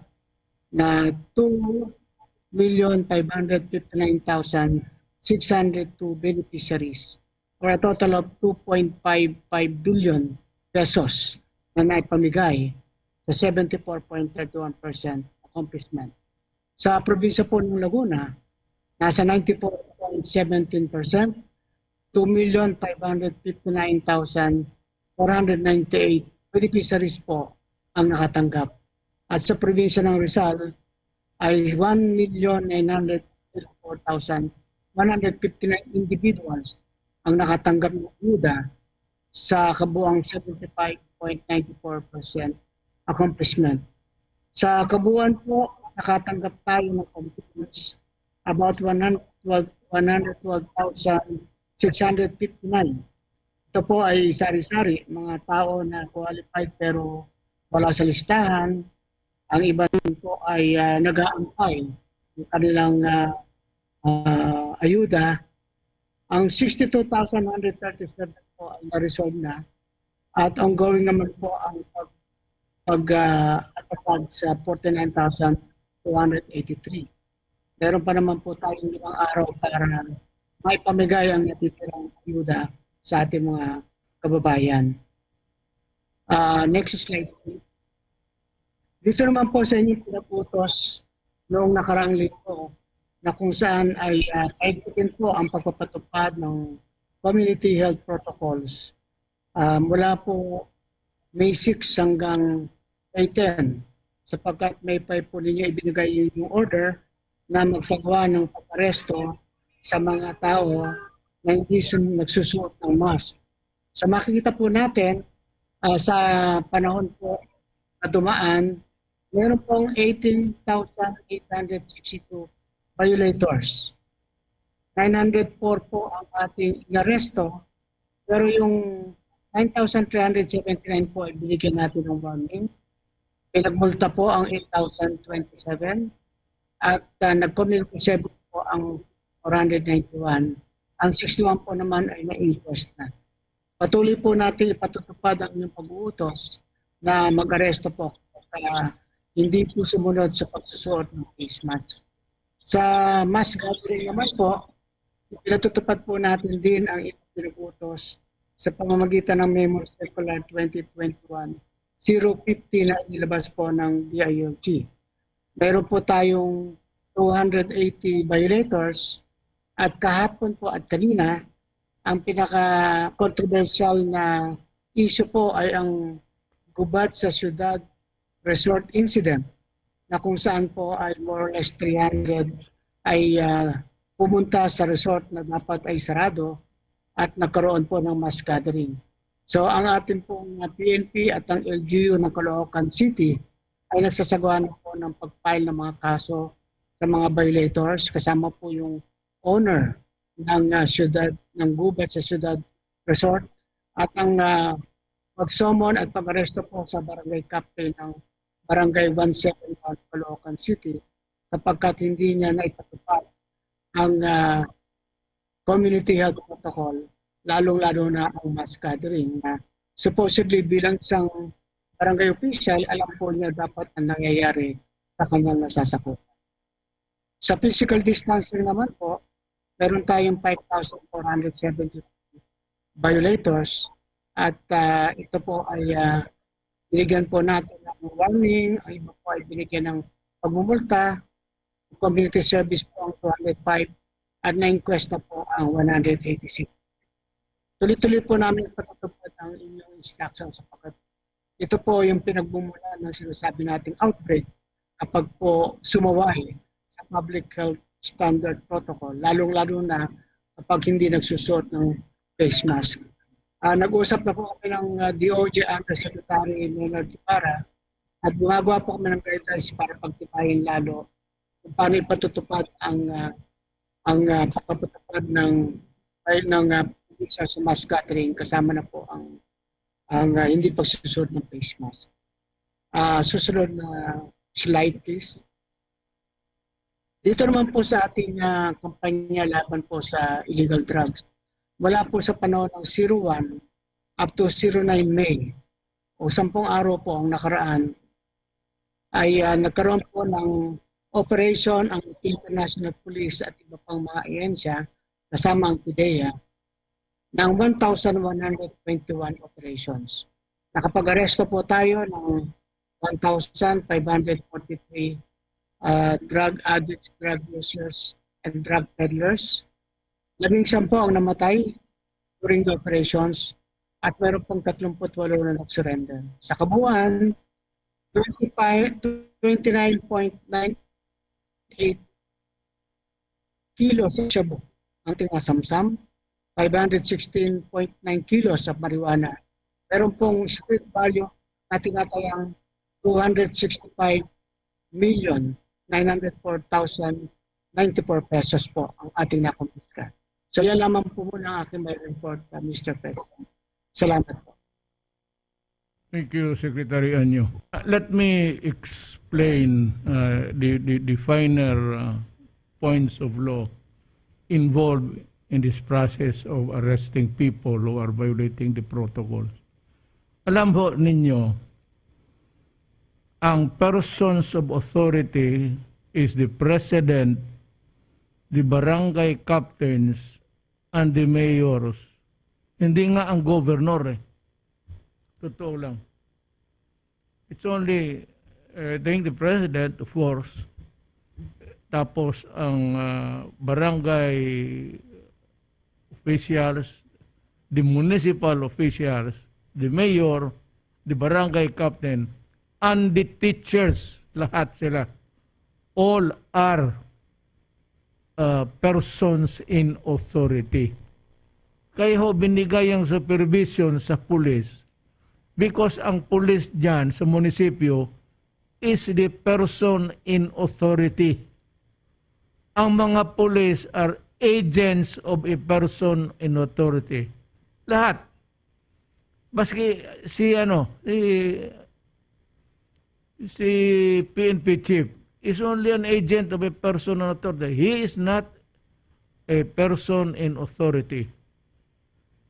na 2,559,602 beneficiaries, or a total of 2.55 billion pesos na naipamigay sa 74.31% accomplishment. Sa probinsya po ng Laguna, nasa 94.17%, 2,559,498 beneficiaries po ang nakatanggap. At sa probinsya ng Rizal ay 1,984,159 individuals ang nakatanggap ng ayuda sa kabuang 75.94% accomplishment. Sa kabuuan po, nakatanggap tayo ng commitments about 112,659. Ito po ay sari-sari, mga tao na qualified pero wala sa listahan. Ang iba po ay nag-aantay ng kanilang ayuda. Ang 62,137 po ay na-resolve na at ongoing naman po ang pag-atapag sa 49,283. Meron pa naman po tayong 5 araw para may pamigay ang natitirang ayuda sa ating mga kababayan. Next slide please. Dito naman po sa inyo pinaputos noong nakaraang linggo na kung saan ay higpitin po ang pagpapatupad ng community health protocols mula po May 6 hanggang May 10, sapagkat May 5 po ninyo ibinigay yung order na magsagawa ng pag-aresto sa mga tao na hindi nagsusuot ng mask. So makikita po natin sa panahon po na dumaan, meron pong 18,862 violators. 904 po ang ating inaresto Pero yung 9,379 po ay binigyan natin ng warning. Pinagmulta po ang 8,027 at nag-community service po ang 491. Ang 61 po naman ay na-inquest na. Patuloy po natin ipatutupad ang inyong pag-uutos na mag-aresto po kaya hindi po sumunod sa pagsusuot ng face mask. Sa mass gathering naman po, pinatutupad po natin din ang inyong pinag-uutos sa pamamagitan ng Memo Circular 2021-050 na inilabas po ng DILG. Meron po tayong 280 violators at kahapon po at kanina, ang pinaka-controversial na issue po ay ang gubat sa syudad resort incident na kung saan po ay more or less 300 ay pumunta sa resort na dapat ay sarado at nagkaroon po ng mass gathering. So ang ating pong PNP at ang LGU ng Caloocan City ay nagsasagawa na po ng pag-file ng mga kaso sa mga violators kasama po yung owner ng syudad, ng gubat sa syudad resort at ang mag-summon at pag-aresto po sa barangay captain ng barangay 171 Caloocan City sapagkat hindi niya naipatupad ang community health protocol, lalong-lalo na ang mass gathering na supposedly bilang isang barangay official, alam po niya dapat ang nangyayari sa kanyang nasasakupan. Sa physical distancing naman po, meron tayong 5,470 violators at ito po ay binigyan po natin ng warning, ay iba po ay binigyan ng pagmumulta, community service po ang 205 at na-inquest na po ang 186. Tuloy-tuloy po namin patutupad ang inyong instructions sapagkat ito po yung pinagmumula ng sinasabi nating outbreak kapag po sumaway sa public health standard protocol, lalong-lalo na kapag hindi nagsusot ng face mask. Nag-usap na po kami ng DOJ Undersecretary Leonard Ibarra at gumagawa po kami ng guidelines para pagtipayin lalo kung paano ipatutupad ang pagpapatupad ng sa mass gathering kasama na po ang hindi pagsusot ng face mask. Susunod na slide please. Dito naman po sa ating kampanya laban po sa illegal drugs. Wala po sa panahon ng 01 up to 09 May o 10 araw po ang nakaraan ay nagkaroon po ng operation ang Philippine National Police at iba pang mga ahensya kasama ang PIDEA ng 1,121 operations. Nakapag-aresto po tayo ng 1,543 drug addicts, drug users, and drug peddlers. 11 po ang namatay during the operations at meron pong 38 na nag-surrender. Sa kabuuan, 29.98 kilos sa shabu ang tinasamsam, 516.9 kilos sa marijuana. Meron pong street value na tinatayang 265,904,094 pesos po ang ating nakumpiska. So yan lamang po muna ang aking may report, Mr. President. Salamat po. Thank you, Secretary Anyo. Let me explain the finer points of law involved in this process of arresting people who are violating the protocols. Alam ho ninyo, ang persons of authority is the president, the barangay captains, and the mayors. Hindi nga ang governor eh. Totoo lang. It's only, I think the president, of course, tapos ang barangay officials, the municipal officials, the mayor, the barangay captain, and the teachers, lahat sila. All are persons in authority. Kaya ho binigay ang supervision sa police because ang police dyan sa munisipyo is the person in authority. Ang mga police are agents of a person in authority. Lahat. Baski si PNP chief is only an agent of a person on authority. He is not a person in authority.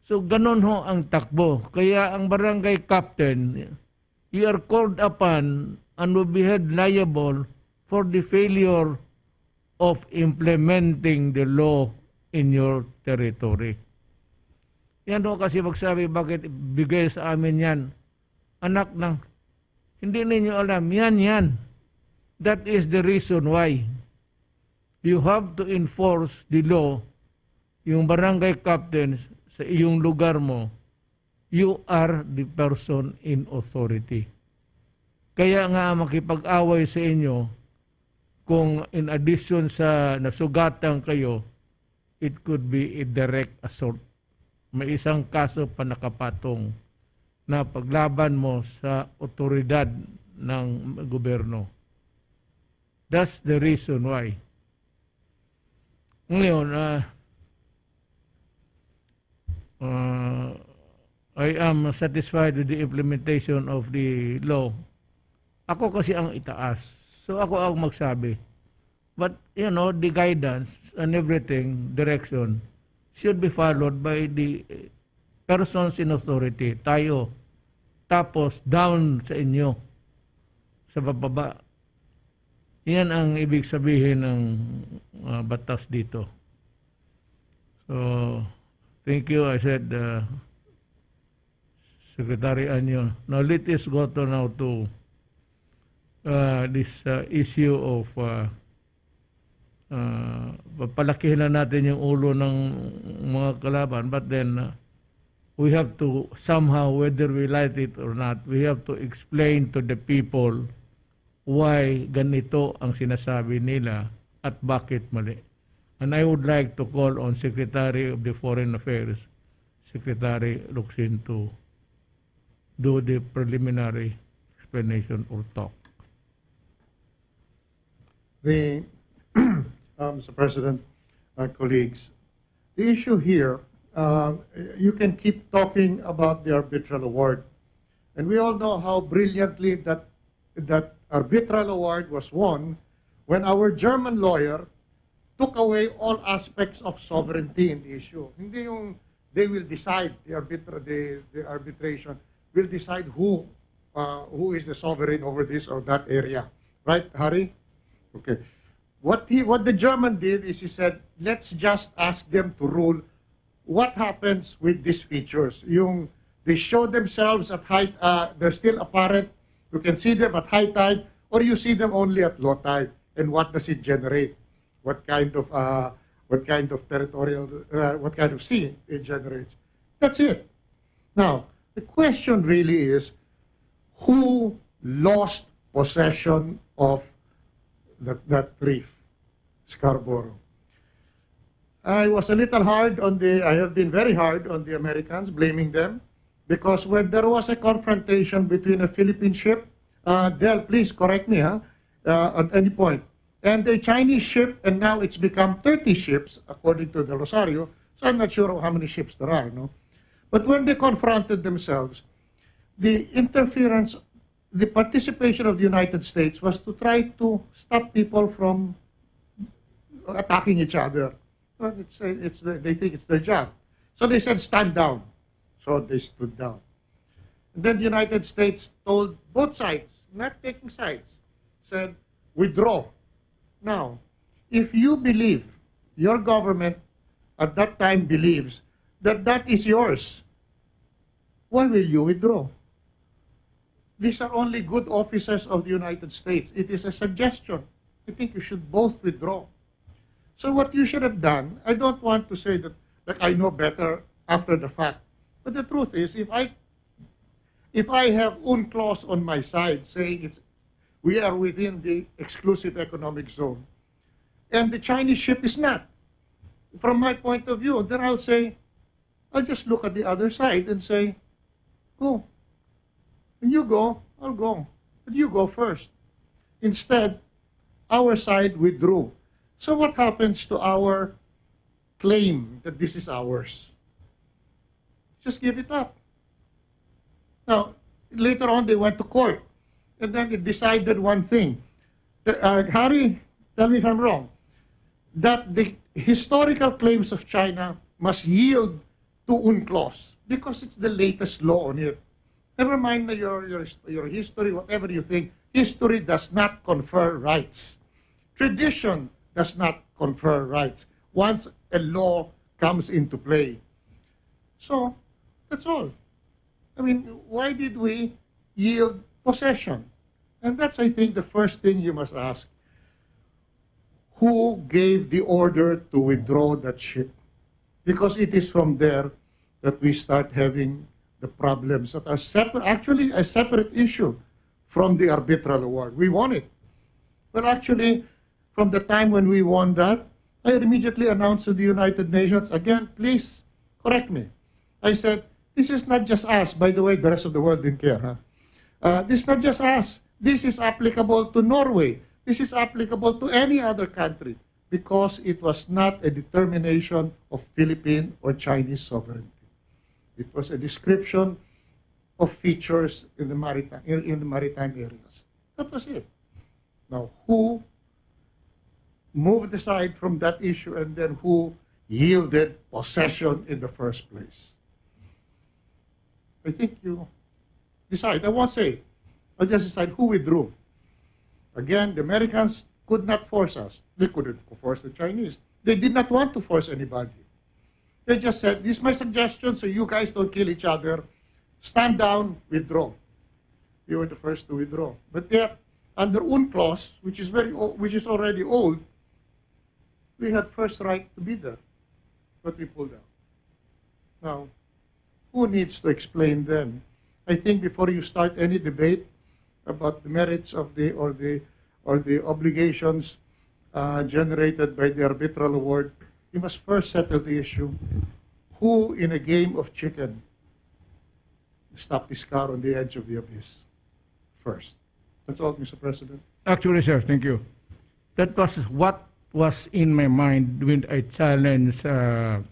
So ganun ho ang takbo. Kaya ang barangay captain, you are called upon and will be held liable for the failure of implementing the law in your territory. Yan ho kasi magsabi bakit bigay sa amin yan. Anak ng, hindi ninyo alam, yan. That is the reason why you have to enforce the law. Yung barangay captains sa iyong lugar mo, you are the person in authority. Kaya nga makipag-away sa inyo, kung in addition sa nasugatan kayo, it could be a direct assault. May isang kaso pa nakapatong na paglaban mo sa otoridad ng gobyerno. That's the reason why. Ngayon, I am satisfied with the implementation of the law. Ako kasi ang itaas. So ako ang magsabi. But, the guidance and everything, direction, should be followed by the persons in authority, tayo. Tapos, down sa inyo, sa bababa. Yan ang ibig sabihin ng batas dito. So, thank you. I said, Secretary Anyo. Now, let us go to this issue of papalakihin na natin yung ulo ng mga kalaban, but then we have to somehow, whether we like it or not, we have to explain to the people why ganito ang sinasabi nila at bakit mali. And I would like to call on Secretary of the Foreign Affairs, Secretary Locsin, to do the preliminary explanation or talk. Mr. President, colleagues, the issue here, you can keep talking about the arbitral award. And we all know how brilliantly that arbitral award was won when our German lawyer took away all aspects of sovereignty in the issue. Hindi yung they will decide, the arbitration will decide who is the sovereign over this or that area. Right, Harry? Okay. What the German did is he said, let's just ask them to rule what happens with these features. They show themselves at high, they're still apparent, you can see them at high tide, or you see them only at low tide. And what does it generate? What kind of territorial, what kind of sea it generates? That's it. Now, the question really is, who lost possession of that reef, Scarborough? I was a little hard I have been very hard on the Americans, blaming them, because when there was a confrontation between a Philippine ship, Del, please correct me, at any point, and a Chinese ship, and now it's become 30 ships, according to the Rosario, so I'm not sure how many ships there are, no? But when they confronted themselves, the interference, the participation of the United States was to try to stop people from attacking each other. Well, they think it's their job. So they said, stand down. So they stood down. And then the United States told both sides, not taking sides, said, withdraw. Now, if you believe, your government at that time believes that that is yours, why will you withdraw? These are only good officers of the United States. It is a suggestion. I think you should both withdraw. So what you should have done, I don't want to say that I know better after the fact, but the truth is, if I have UNCLOS on my side saying we are within the exclusive economic zone, and the Chinese ship is not, from my point of view, then I'll just look at the other side and say, go. When you go, I'll go. But you go first. Instead, our side withdrew. So what happens to our claim that this is ours? Just give it up. Now, later on, they went to court, and then it decided one thing. Harry, tell me if I'm wrong, that the historical claims of China must yield to UNCLOS because it's the latest law on it. Never mind your history, whatever you think. History does not confer rights. Tradition does not confer rights once a law comes into play. So, that's all. I mean, why did we yield possession? And that's, I think, the first thing you must ask. Who gave the order to withdraw that ship? Because it is from there that we start having the problems that are separate, actually a separate issue from the arbitral award. We won it. Well, actually, from the time when we won that, I immediately announced to the United Nations, again, please correct me. I said, this is not just us. By the way, the rest of the world didn't care. Huh? This is not just us. This is applicable to Norway. This is applicable to any other country because it was not a determination of Philippine or Chinese sovereignty. It was a description of features in the maritime areas. That was it. Now, who moved aside from that issue and then who yielded possession in the first place? I think you decide. I won't say. I'll just decide who withdrew. Again, the Americans could not force us. They couldn't force the Chinese. They did not want to force anybody. They just said, this is my suggestion so you guys don't kill each other. Stand down, withdraw. We were the first to withdraw. But yet, under UNCLOS, which is already old, we had first right to be there. But we pulled out. Now, who needs to explain then? I think before you start any debate about the merits of the obligations generated by the arbitral award, you must first settle the issue. Who in a game of chicken stopped this car on the edge of the abyss first? That's all, Mr. President. Actually, sir, thank you. That was what was in my mind when I challenged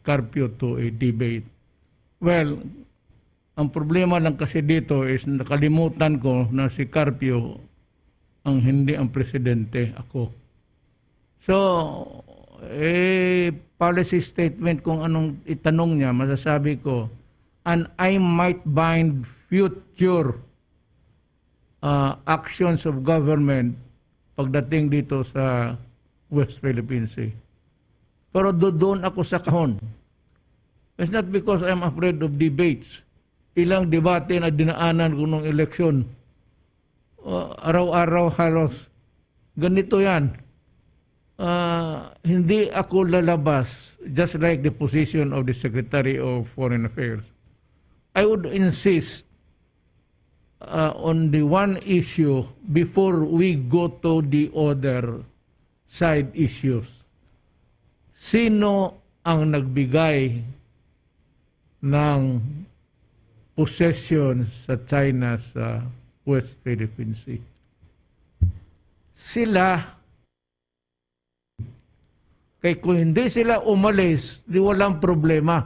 Carpio to a debate. Well, ang problema lang kasi dito is nakalimutan ko na si Carpio ang hindi ang presidente, ako. So, policy statement kung anong itanong niya, masasabi ko, and I might bind future actions of government pagdating dito sa West Philippine Sea. Pero doon ako sa kahon. It's not because I'm afraid of debates. Ilang debate na dinaanan ko nung eleksyon. Araw-araw halos. Ganito yan. Hindi ako lalabas, just like the position of the Secretary of Foreign Affairs. I would insist on the one issue before we go to the other side issues. Sino ang nagbigay ng possession sa China sa West Philippine Sea? Sila. Kaya kung hindi sila umalis, di walang problema.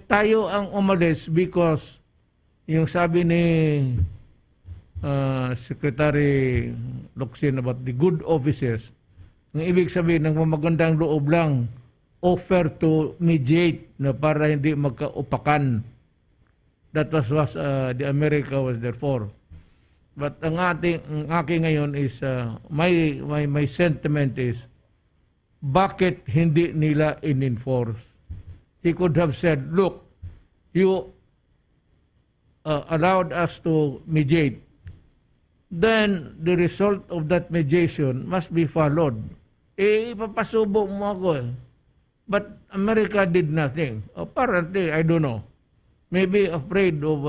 Tayo ang umalis because yung sabi ni Secretary Locsin about the good offices, ang ibig sabihin ng magandang loob lang, offer to mediate na para hindi magkaupakan. That was the America was there for. But ang aking ngayon is, my sentiment is, bakit hindi nila in-enforce? He could have said, look, you allowed us to mediate. Then, the result of that mediation must be followed. Ipapasubo mo ako eh. But America did nothing. Apparently, I don't know. Maybe afraid of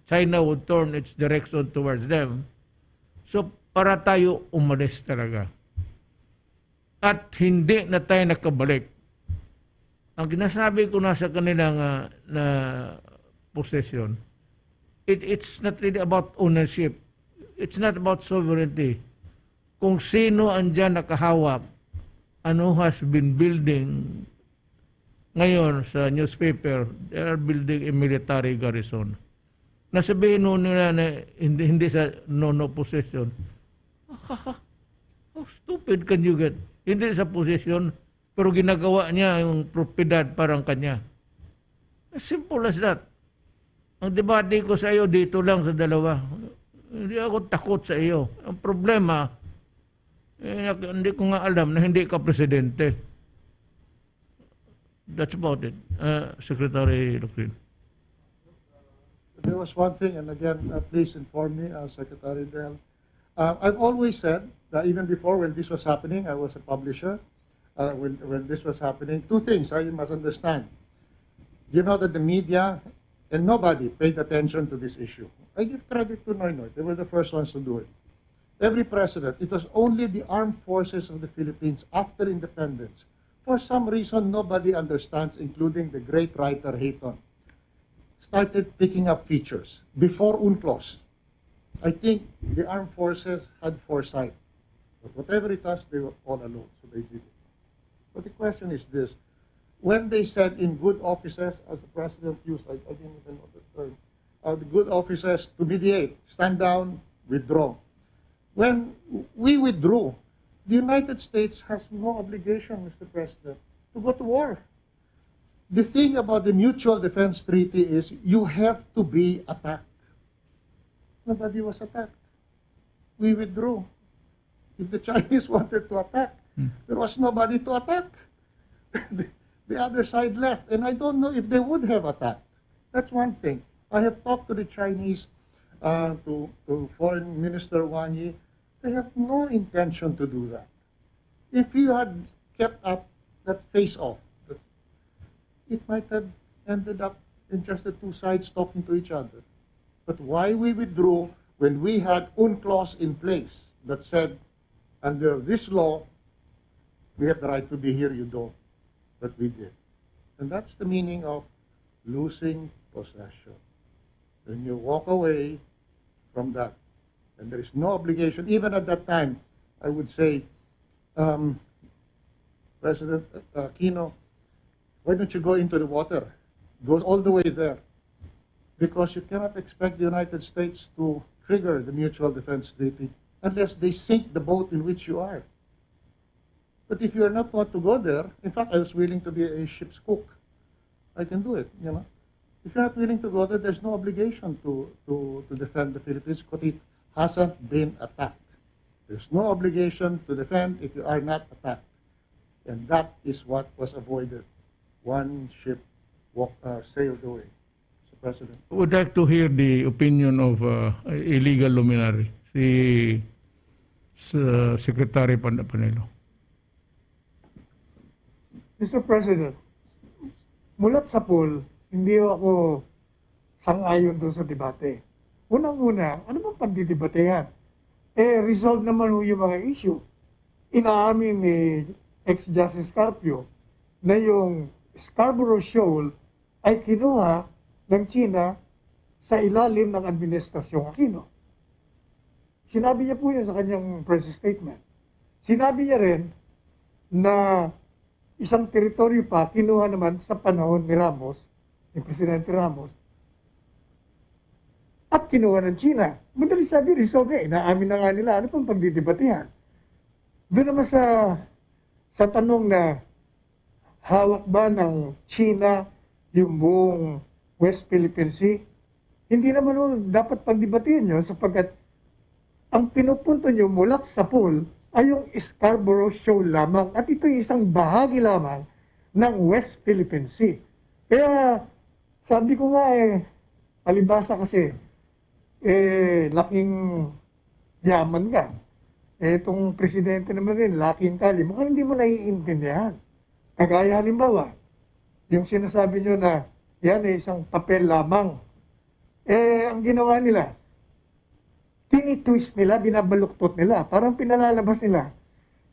China would turn its direction towards them. So, para tayo umalis talaga. At hindi na tayo nakabalik. Ang ginasabi ko na sa kanilang na possession, it's not really about ownership. It's not about sovereignty. Kung sino andyan nakahawak, ano has been building ngayon sa newspaper, they are building a military garrison. Nasabihin nun nila na hindi sa no possession. How stupid can you get? Hindi sa possession, pero ginagawa niya yung propiedad parang kanya. As simple as that. Ang debate ko sa iyo dito lang sa dalawa. Hindi ako takot sa iyo. Ang problema, hindi ko nga alam na hindi ka presidente. That's about it. Secretary Lucrin. There was one thing, and again, please inform me, Secretary Del. I've always said that even before when this was happening, I was a publisher. When this was happening, two things you must understand. You know that the media and nobody paid attention to this issue. I give credit to Noynoy. They were the first ones to do it. Every president, it was only the armed forces of the Philippines after independence. For some reason, nobody understands, including the great writer Hayton, started picking up features before UNCLOS. I think the armed forces had foresight. But whatever it was, they were all alone, so they did it. But the question is this. When they said in good offices, as the president used, I didn't even know the term, the good offices to mediate, stand down, withdraw. When we withdrew, the United States has no obligation, Mr. President, to go to war. The thing about the Mutual Defense Treaty is you have to be attacked. Nobody was attacked. We withdrew. If the Chinese wanted to attack, there was nobody to attack. The other side left, and I don't know if they would have attacked. That's one thing. I have talked to the Chinese, to Foreign Minister Wang Yi. They have no intention to do that. If you had kept up that face-off, it might have ended up in just the two sides talking to each other. But why we withdrew when we had UNCLOS in place that said, under this law, we have the right to be here, you don't. But we did. And that's the meaning of losing possession. When you walk away from that, and there is no obligation, even at that time, I would say, President Aquino, why don't you go into the water? Go all the way there. Because you cannot expect the United States to trigger the Mutual Defense Treaty unless they sink the boat in which you are. But if you are not want to go there, in fact, I was willing to be a ship's cook. I can do it, you know. If you're not willing to go there, there's no obligation to defend the Philippines because it hasn't been attacked. There's no obligation to defend if you are not attacked. And that is what was avoided. One ship sailed away. Mr. President. I would like to hear the opinion of illegal luminary, si Secretary Panelo. Mr. President, mulat sa pool, hindi ako sang-ayon doon sa debate. Unang-una, ano bang pagdidebatehan? Resolve naman yung mga issue. Inaamin ni ex-Justice Carpio na yung Scarborough Shoal ay kinuha ng China sa ilalim ng Administrasyong Aquino. Sinabi niya po yun sa kanyang press statement. Sinabi niya rin na isang teritoryo pa kinuha naman sa panahon ni Ramos, ni Presidente Ramos, at kinuha ng China. Madali sabi, resolve na, inaamin na nga nila, ano pang pagdidebatehan? Doon naman sa tanong na hawak ba ng China yung buong West Philippine Sea, hindi naman dapat pagdebatehan nyo sapagkat ang pinupunto nyo mula sa pool ay yung Scarborough Shoal lamang at ito yung isang bahagi lamang ng West Philippine Sea. Kaya sabi ko nga palibasa kasi laking yaman ka. Itong presidente naman rin, laking tali. Mukhang hindi mo naiintindihan. Kagaya halimbawa, yung sinasabi nyo na yan ay isang papel lamang. Ang ginawa nila, tinitwist nila, binabaluktot nila, parang pinalalabas nila.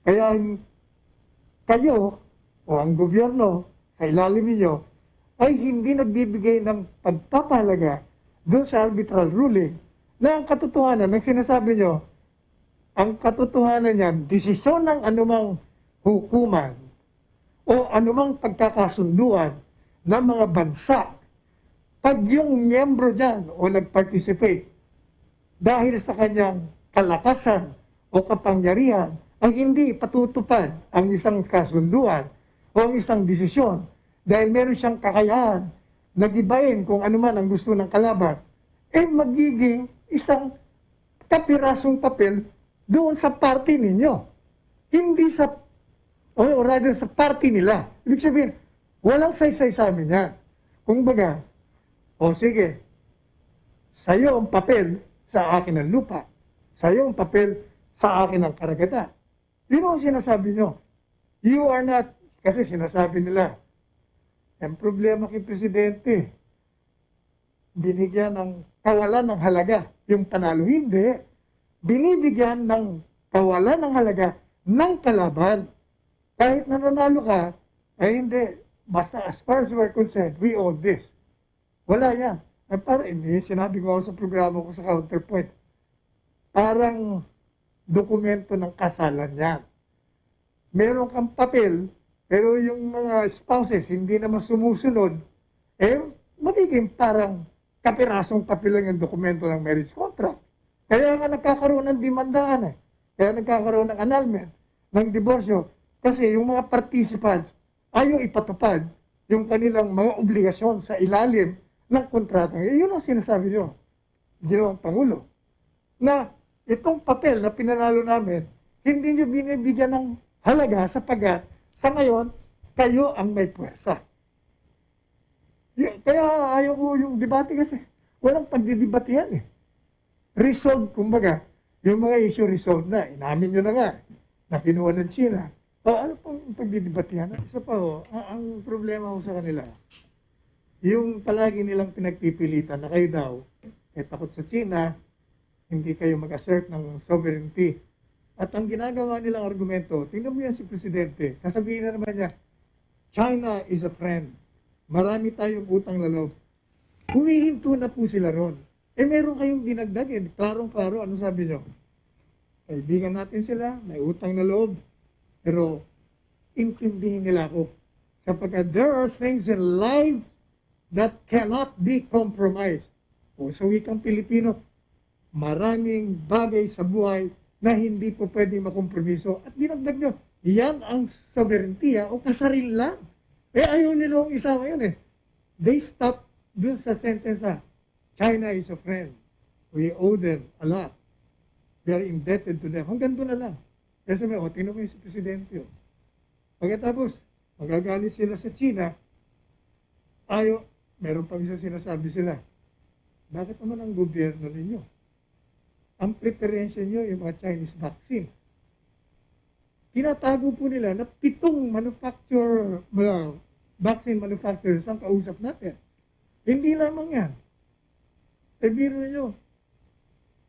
Kaya kayo, o ang gobyerno, sa ilalim ninyo, ay hindi nagbibigay ng pagpapahalaga doon sa arbitral ruling na ang katotohanan ng sinasabi nyo, ang katotohanan niyan, desisyon ng anumang hukuman, o anumang pagkakasunduan ng mga bansa, pag yung miyembro dyan o nag-participate dahil sa kanyang kalakasan o kapangyarihan ang hindi patutupad ang isang kasunduan o ang isang desisyon dahil meron siyang kakayahan na gibain kung ano man ang gusto ng kalaban, magiging isang kapirasong papel doon sa party ninyo. Hindi sa, o rather sa party nila. Ibig sabihin, walang saysay sa amin yan. Kung baga, sige, sa'yo ang papel sa akin ang lupa. Sa'yo ang papel sa akin ang karagatan. Yun ang sinasabi nyo. You are not, kasi sinasabi nila, ang problema kay Presidente, binigyan ng kawalan ng halaga. Yung panalo hindi, binibigyan ng kawalan ng halaga ng kalaban. Kahit nananalo ka, hindi. Basta as far as we're concerned, we own this. Wala yan. Sinabi ko sa programa ko sa Counterpoint, parang dokumento ng kasalan yan. Meron kang papel, pero yung mga spouses hindi naman sumusunod, magiging parang kapirasong papel lang yung dokumento ng marriage contract. Kaya nga nagkakaroon ng demandaan Kaya nagkakaroon ng annulment, ng diborsyo. Kasi yung mga participants ayaw ipatupad yung kanilang mga obligasyon sa ilalim ng kontrata. Yun ang sinasabi nyo, Ginoong Pangulo, na itong papel na pinanalo namin, hindi nyo binibigyan ng halaga sapagat sa ngayon, kayo ang may puwersa. Kaya ayaw ko yung debate kasi walang pagdidebatihan Resolved, kumbaga, yung mga issue resolved na. Inamin nyo na nga, na kinuha ng China. Ano pong pagdidebatihan? Isa pa ang problema ko sa kanila, yung palagi nilang pinagpipilitan na kayo daw, takot sa China, hindi kayo mag-assert ng sovereignty. At ang ginagawa nilang argumento, tingnan mo yan si Presidente, sasabihin na naman niya, China is a friend. Marami tayong utang na loob. Humihinto na po sila ron. Meron kayong dinagdag Klarong-klaro, ano sabi nyo? Kaibigan natin sila, may utang na loob. Pero, intindihin nila ako. Sapagkat there are things in life that cannot be compromised. Sa wikang Pilipino, maraming bagay sa buhay na hindi po pwedeng makompromiso. At dinagdag nyo, yan ang sovereignty o kasaril lang. Ayaw nilang isama yun They stop dun sa sentence China is a friend. We owe them a lot. We are indebted to them. Hanggang doon na lang. Kasi tingnan mo yung si Presidente. Pagkatapos, magagalit sila sa China, meron pang isa sinasabi sila, bakit naman ang gobyerno ninyo? Ang preferensya nyo yung mga Chinese vaccine. Tinatago po nila na 7 vaccine manufacturers ang kausap natin. Hindi lamang yan. Biro nyo.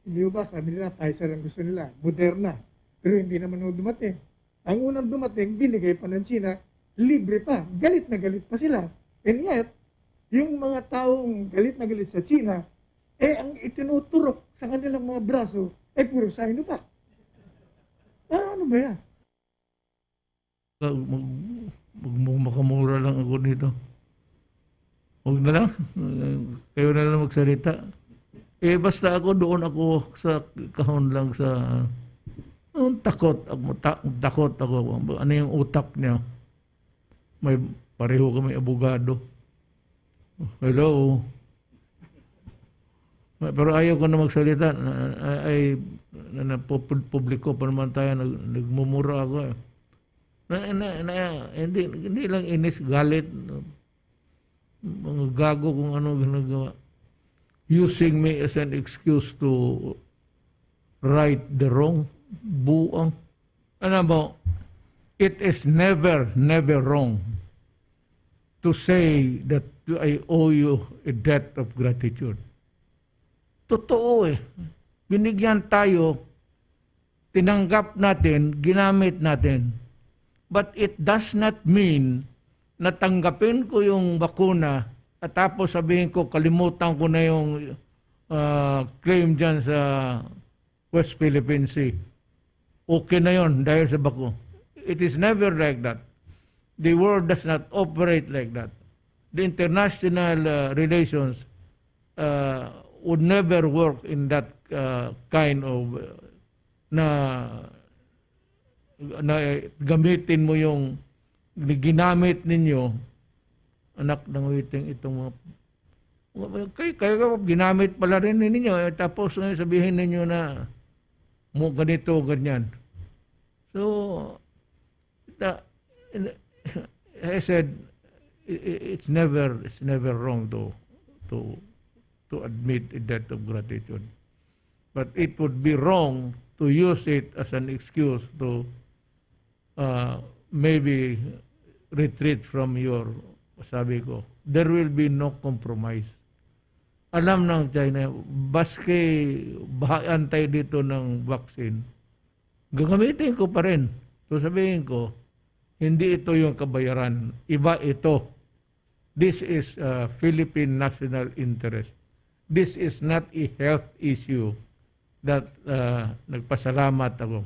Hindi ba, sabi nila, Pfizer ang gusto nila, Moderna. Pero hindi naman dumating. Ang unang dumating, binigay pa ng China, libre pa. Galit na galit pa sila. And yet, yung mga taong galit na galit sa China, ang itinuturok sa kanilang mga braso, puro Sinovac. Ano ba yan? Makamura lang ako dito. Huwag na lang. Kayo na lang magsalita. Basta doon ako sa kahon lang sa takot ako. Ano yung utak niya? Pareho kami abogado. Hello. Pero ayaw ko na magsalita. Publiko pa naman tayo. Nagmumura ako hindi lang inis, galit. Mga gago kung ano ginagawa. Using me as an excuse to right the wrong. Buang. Ano mo, it is never wrong to say that I owe you a debt of gratitude. Totoo Binigyan tayo, tinanggap natin, ginamit natin. But it does not mean na tanggapin ko yung bakuna at tapos sabihin ko, kalimutan ko na yung claim dyan sa West Philippine Sea. Okay na yon dahil sa bako. It is never like that. The world does not operate like that. The international relations would never work in that kind of na gamitin mo yung ginamit ninyo, anak ng witing, itong mga kayo ginamit pala rin ninyo, tapos ngayon sabihin ninyo na mo ganito, ganyan. So I said, it's never wrong to admit a debt of gratitude, but it would be wrong to use it as an excuse to maybe retreat from your, sabi ko, there will be no compromise. Alam ng China, baske bahayaan tayo dito ng vaccine, gagamitin ko pa rin. So sabihin ko, hindi ito yung kabayaran, iba ito. This is Philippine national interest. This is not a health issue that nagpasalamat ako.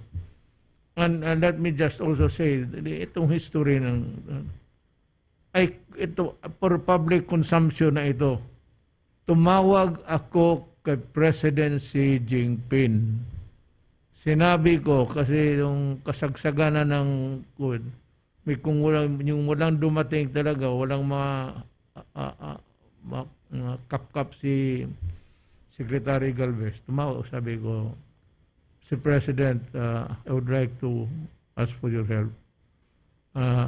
And let me just also say, itong history ng ito for public consumption na ito. Tumawag ako kay President Xi Jinping. Sinabi ko kasi yung kasagsagan na ng COVID, may kung walang dumating talaga, walang kapkap si Secretary Galvez. Tumawag, sabi ko, si President, I would like to ask for your help.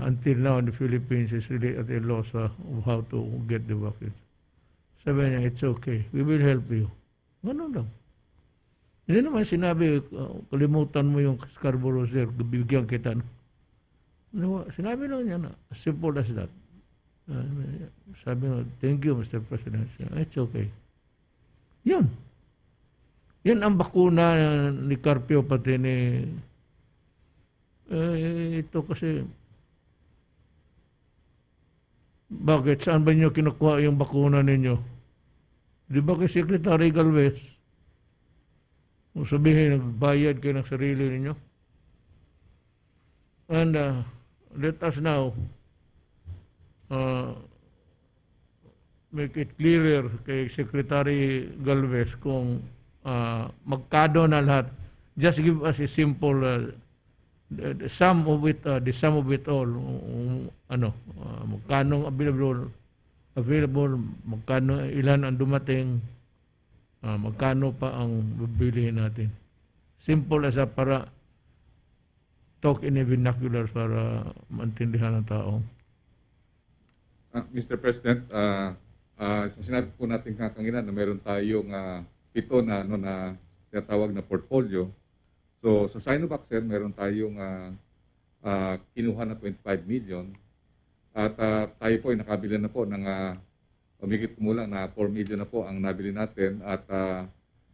Until now, the Philippines is really at a loss of how to get the vaccine. Sabi niya, it's okay. We will help you. Ganun lang. Hindi naman sinabi, kalimutan mo yung Scarborough, sir, bibigyan kita. Sinabi lang niya na, as simple as that. Sabi nga, thank you, Mr. President. It's okay. Yun. Yan ang bakuna ni Carpio pati ni ito kasi bakit? Saan ba niyo kinukuha yung bakuna ninyo? Di ba kay Secretary Galvez? Kung sabihin, nagbayad kayo ng sarili ninyo. And let us now make it clearer kay Secretary Galvez kung magkano na lahat. Just give us a simple the sum of it all. Magkano available, magkano ilan ang dumating, magkano pa ang bibilihin natin. Simple as para talk in a vernacular para maintindihan ng tao. Mr. President, sinabi po natin kanina na meron tayong 7 na tinatawag na portfolio. So sa Sinovac, sir, meron tayong kinuha na 25 million. At tayo po ay nakabili na po ng umigit kumulang na 4 million na po ang nabili natin. At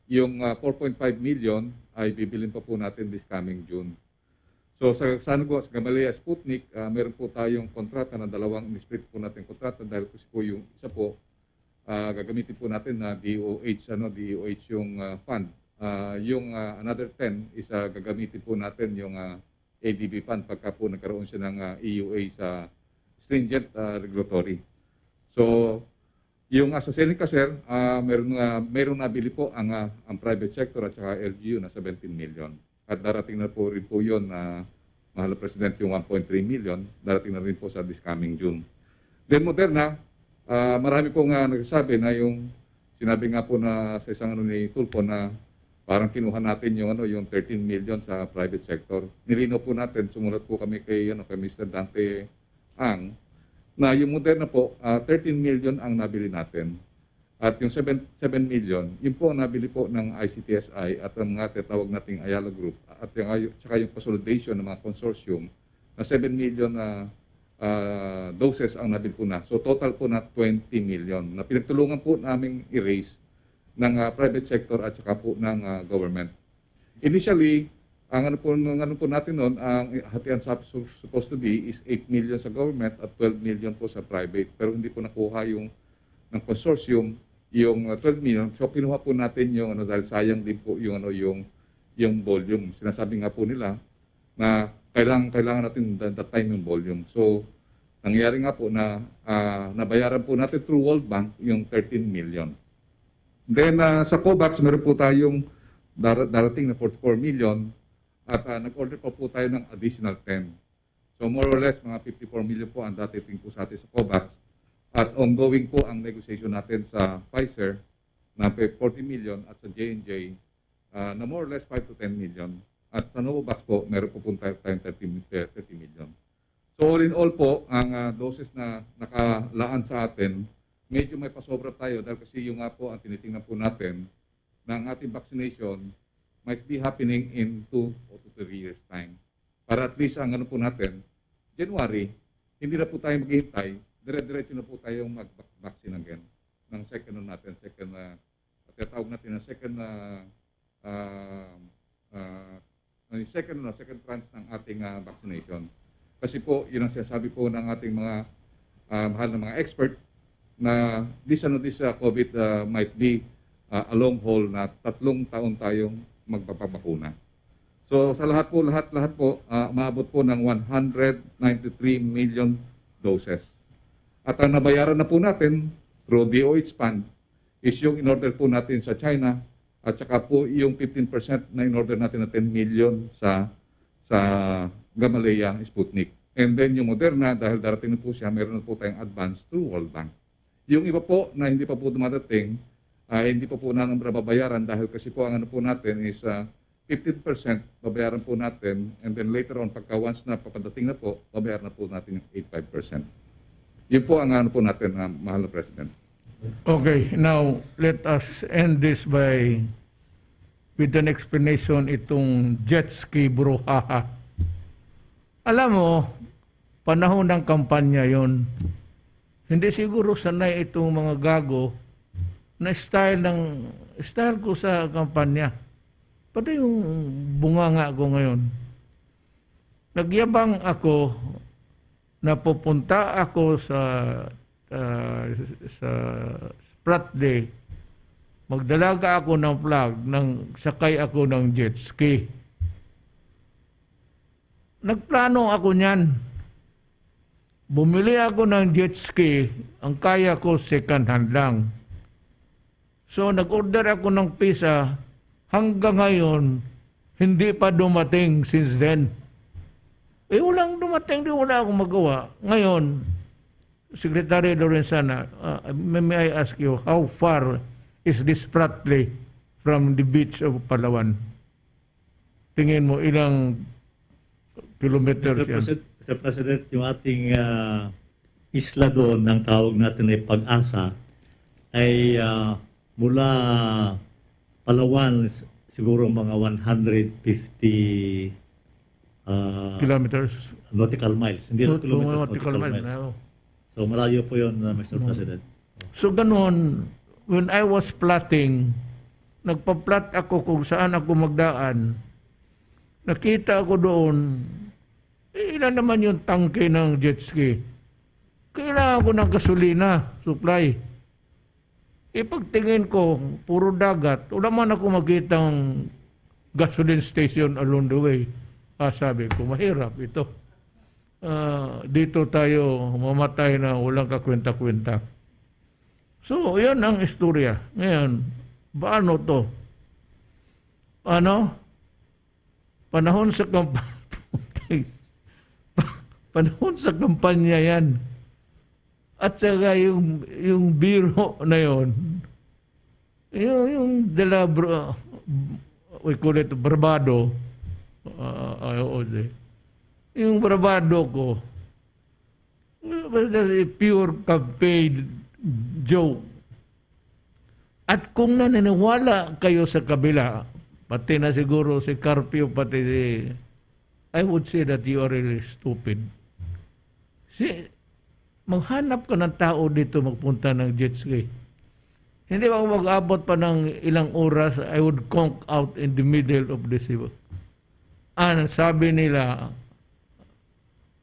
yung 4.5 million ay bibilin pa po natin this coming June. So sa Gamaleya Sputnik, meron po tayong kontrata na dalawang in-split po natin kontrata dahil po yung isa po gagamitin po natin na DOH yung fund. Yung another 10 is gagamitin po natin yung ADB fund pagka po nagkaroon siya ng EUA sa stringent regulatory. So yung AstraZeneca, sir, meron nabili po ang private sector at saka LGU na 17 million. At darating na po rin po yun na mahal na President yung 1.3 million. Darating na rin po sa this coming June. Then Moderna, marami po nga nagsasabi na yung sinabi nga po na sa isang ni Tulfo na parang kinuha natin yung yung 13 million sa private sector. Nilino po natin, sumulat po kami kay Mr. Dante Ang na yung Moderna po 13 million ang nabili natin. At yung 7 million, yun po ang nabili po ng ICTSI at ang mga tinatawag nating Ayala Group at saka yung consolidation ng mga consortium na 7 million na doses ang nabili po na. So total po na 20 million na pinagtulungan po naming i-raise ng private sector at saka po ng government. Initially, ang ano po natin noon, ang hatian supposed to be is 8 million sa government at 12 million po sa private. Pero hindi po nakuha yung ng consortium yung 12 million. So kinuha po natin yung dahil sayang din po yung yung volume. Sinasabi nga po nila na kailangan natin that time yung volume. So nangyari nga po na nabayaran po natin through World Bank yung 13 million. Then sa COVAX, meron po tayong darating na 44 million at nag-order pa po tayo ng additional 10. So more or less, mga 54 million po ang datiting po sa atin sa COVAX. At ongoing po ang negotiation natin sa Pfizer na 40 million at sa J&J na more or less 5 to 10 million. At sa Novavax po, meron po tayong 30 million. So all in all po, ang doses na nakalaan sa atin, medyo may pasobra tayo dahil kasi yung nga po ang tinitingnan po natin na ang ating vaccination might be happening in 2 or 3 years time. Para at least ang ano po natin, January, hindi na po tayo maghihintay, dire-diretso na po tayong mag-vaccine again ng second natin, tinatawag natin ng second tranche ng ating vaccination. Kasi po, yun ang sinasabi po ng ating mga mahal na mga expert na this COVID might be a long haul na 3 taon tayong magpapabakuna. So sa lahat po, maabot po ng 193 million doses. At ang nabayaran na po natin through DOH fund is yung in-order po natin sa China at saka po yung 15% na in-order natin na 10 million sa Gamaleya Sputnik. And then yung Moderna, dahil darating na po siya, meron na po tayong advance through World Bank. Yung iba po na hindi pa po dumadating, hindi pa po natin babayaran dahil kasi po ang ano po natin is 15% babayaran po natin and then later on pagka once na papadating na po, babayaran na po natin yung 85%. Yun po ang ano po natin, mahal na President. Okay, now let us end this with an explanation itong jet ski brouhaha. Alam mo, panahon ng kampanya yon. Hindi siguro sanay itong mga gago na style ko sa kampanya. Pati yung bunganga ko ngayon. Nagyabang ako na pupunta ako sa Sprat Day. Magdalaga ako ng flag, sakay ako ng jet ski. Nagplano ako niyan. Bumili ako ng jet ski, ang kaya ko second hand lang. So nag-order ako ng pizza, hanggang ngayon, hindi pa dumating since then. Walang dumating, wala akong magawa. Ngayon, Secretary Lorenzana, may I ask you, how far is this Pratley from the beach of Palawan? Tingin mo, ilang kilometers yan? Mr. President, yung ating isla doon, ang tawag natin ay Pag-asa, ay mula Palawan, siguro mga 150 kilometers? Nautical miles. Hindi na kilometers, nautical miles. No. So malayo po yun, Mr. President. So ganun, when I was plotting, nagpa-plot ako kung saan ako magdaan, nakita ako doon, ilan naman yung tangke ng jet ski. Kailangan ko ng gasolina, supply. Pagtingin ko, puro dagat, wala man ako makitang gasoline station along the way. Sabi ko, mahirap ito. Dito tayo mamatay na walang kakwenta-kwenta. So, yan ang istorya. Ngayon, paano to? Panahon sa panahon sa kampanya yan. At saka yung biro na yon, yung we call it bravado, yung bravado ko, pure campaign joke. At kung naniniwala kayo sa kabila, pati na siguro si Carpio, pati I would say that you are really stupid. Maghanap ka ng tao dito magpunta ng jet ski. Hindi ba mag-abot pa ng ilang oras, I would conk out in the middle of the sea. Sabi nila,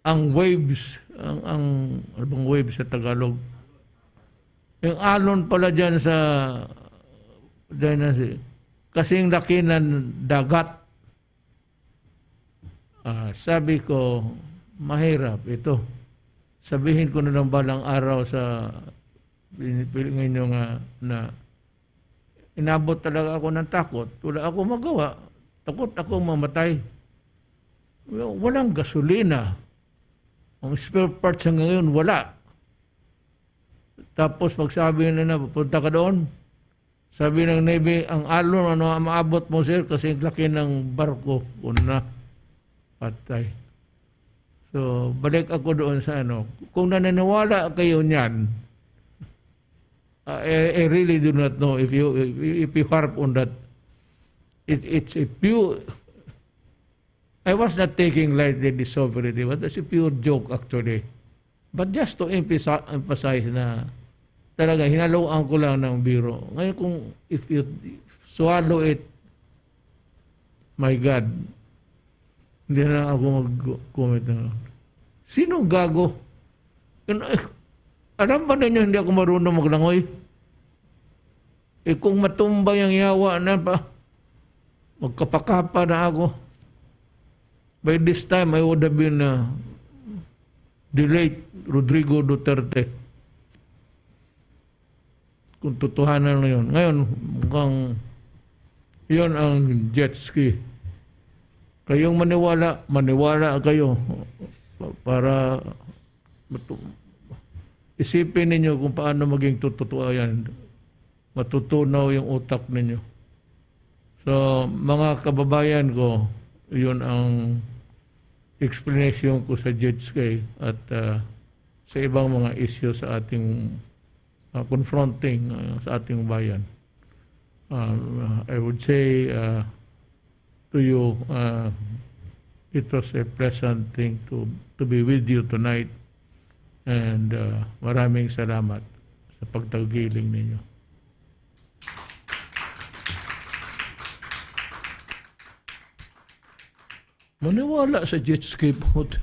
ang waves, ano bang waves sa Tagalog? Yung alon pala dyan kasing laki ng dagat. Sabi ko, mahirap ito. sabihin ko na ng balang araw sa pinipilingin nyo nga na inabot talaga ako ng takot. Wala ako magawa. Takot ako mamatay. Walang gasolina. Ang spare parts hanggang ngayon, wala. Tapos pagsabi na pupunta ka doon, sabi ng Navy, ang alon, maabot mo sir, kasi laki ng barko. Una, patay. So, balik ako doon sa Kung naniniwala kayo niyan, I really do not know if you harp on that. It's a pure. I was not taking lightly the sovereignty, but it's a pure joke actually. But just to emphasize na talaga hinaluan ko lang ng biro. Ngayon kung if you swallow it, my God, hindi na ako mag-comment na. Sino gago? Alam ba ninyo hindi ako marunong maglangoy? Kung matumba yung yawa na pa, magkapakapa na ako. By this time, I would have been the late Rodrigo Duterte. Kung totohanan na yun. Ngayon, mukhang yun ang jet ski. Kayong maniwala kayo para isipin ninyo kung paano maging totoo yan. Matutunaw yung utak ninyo. So, mga kababayan ko, yun ang explanation ko sa jet ski at sa ibang mga issue sa ating confronting sa ating bayan. I would say to you, it was a pleasant thing to be with you tonight and maraming salamat sa pagtagiling ninyo. Maniwala sa jet ski boat.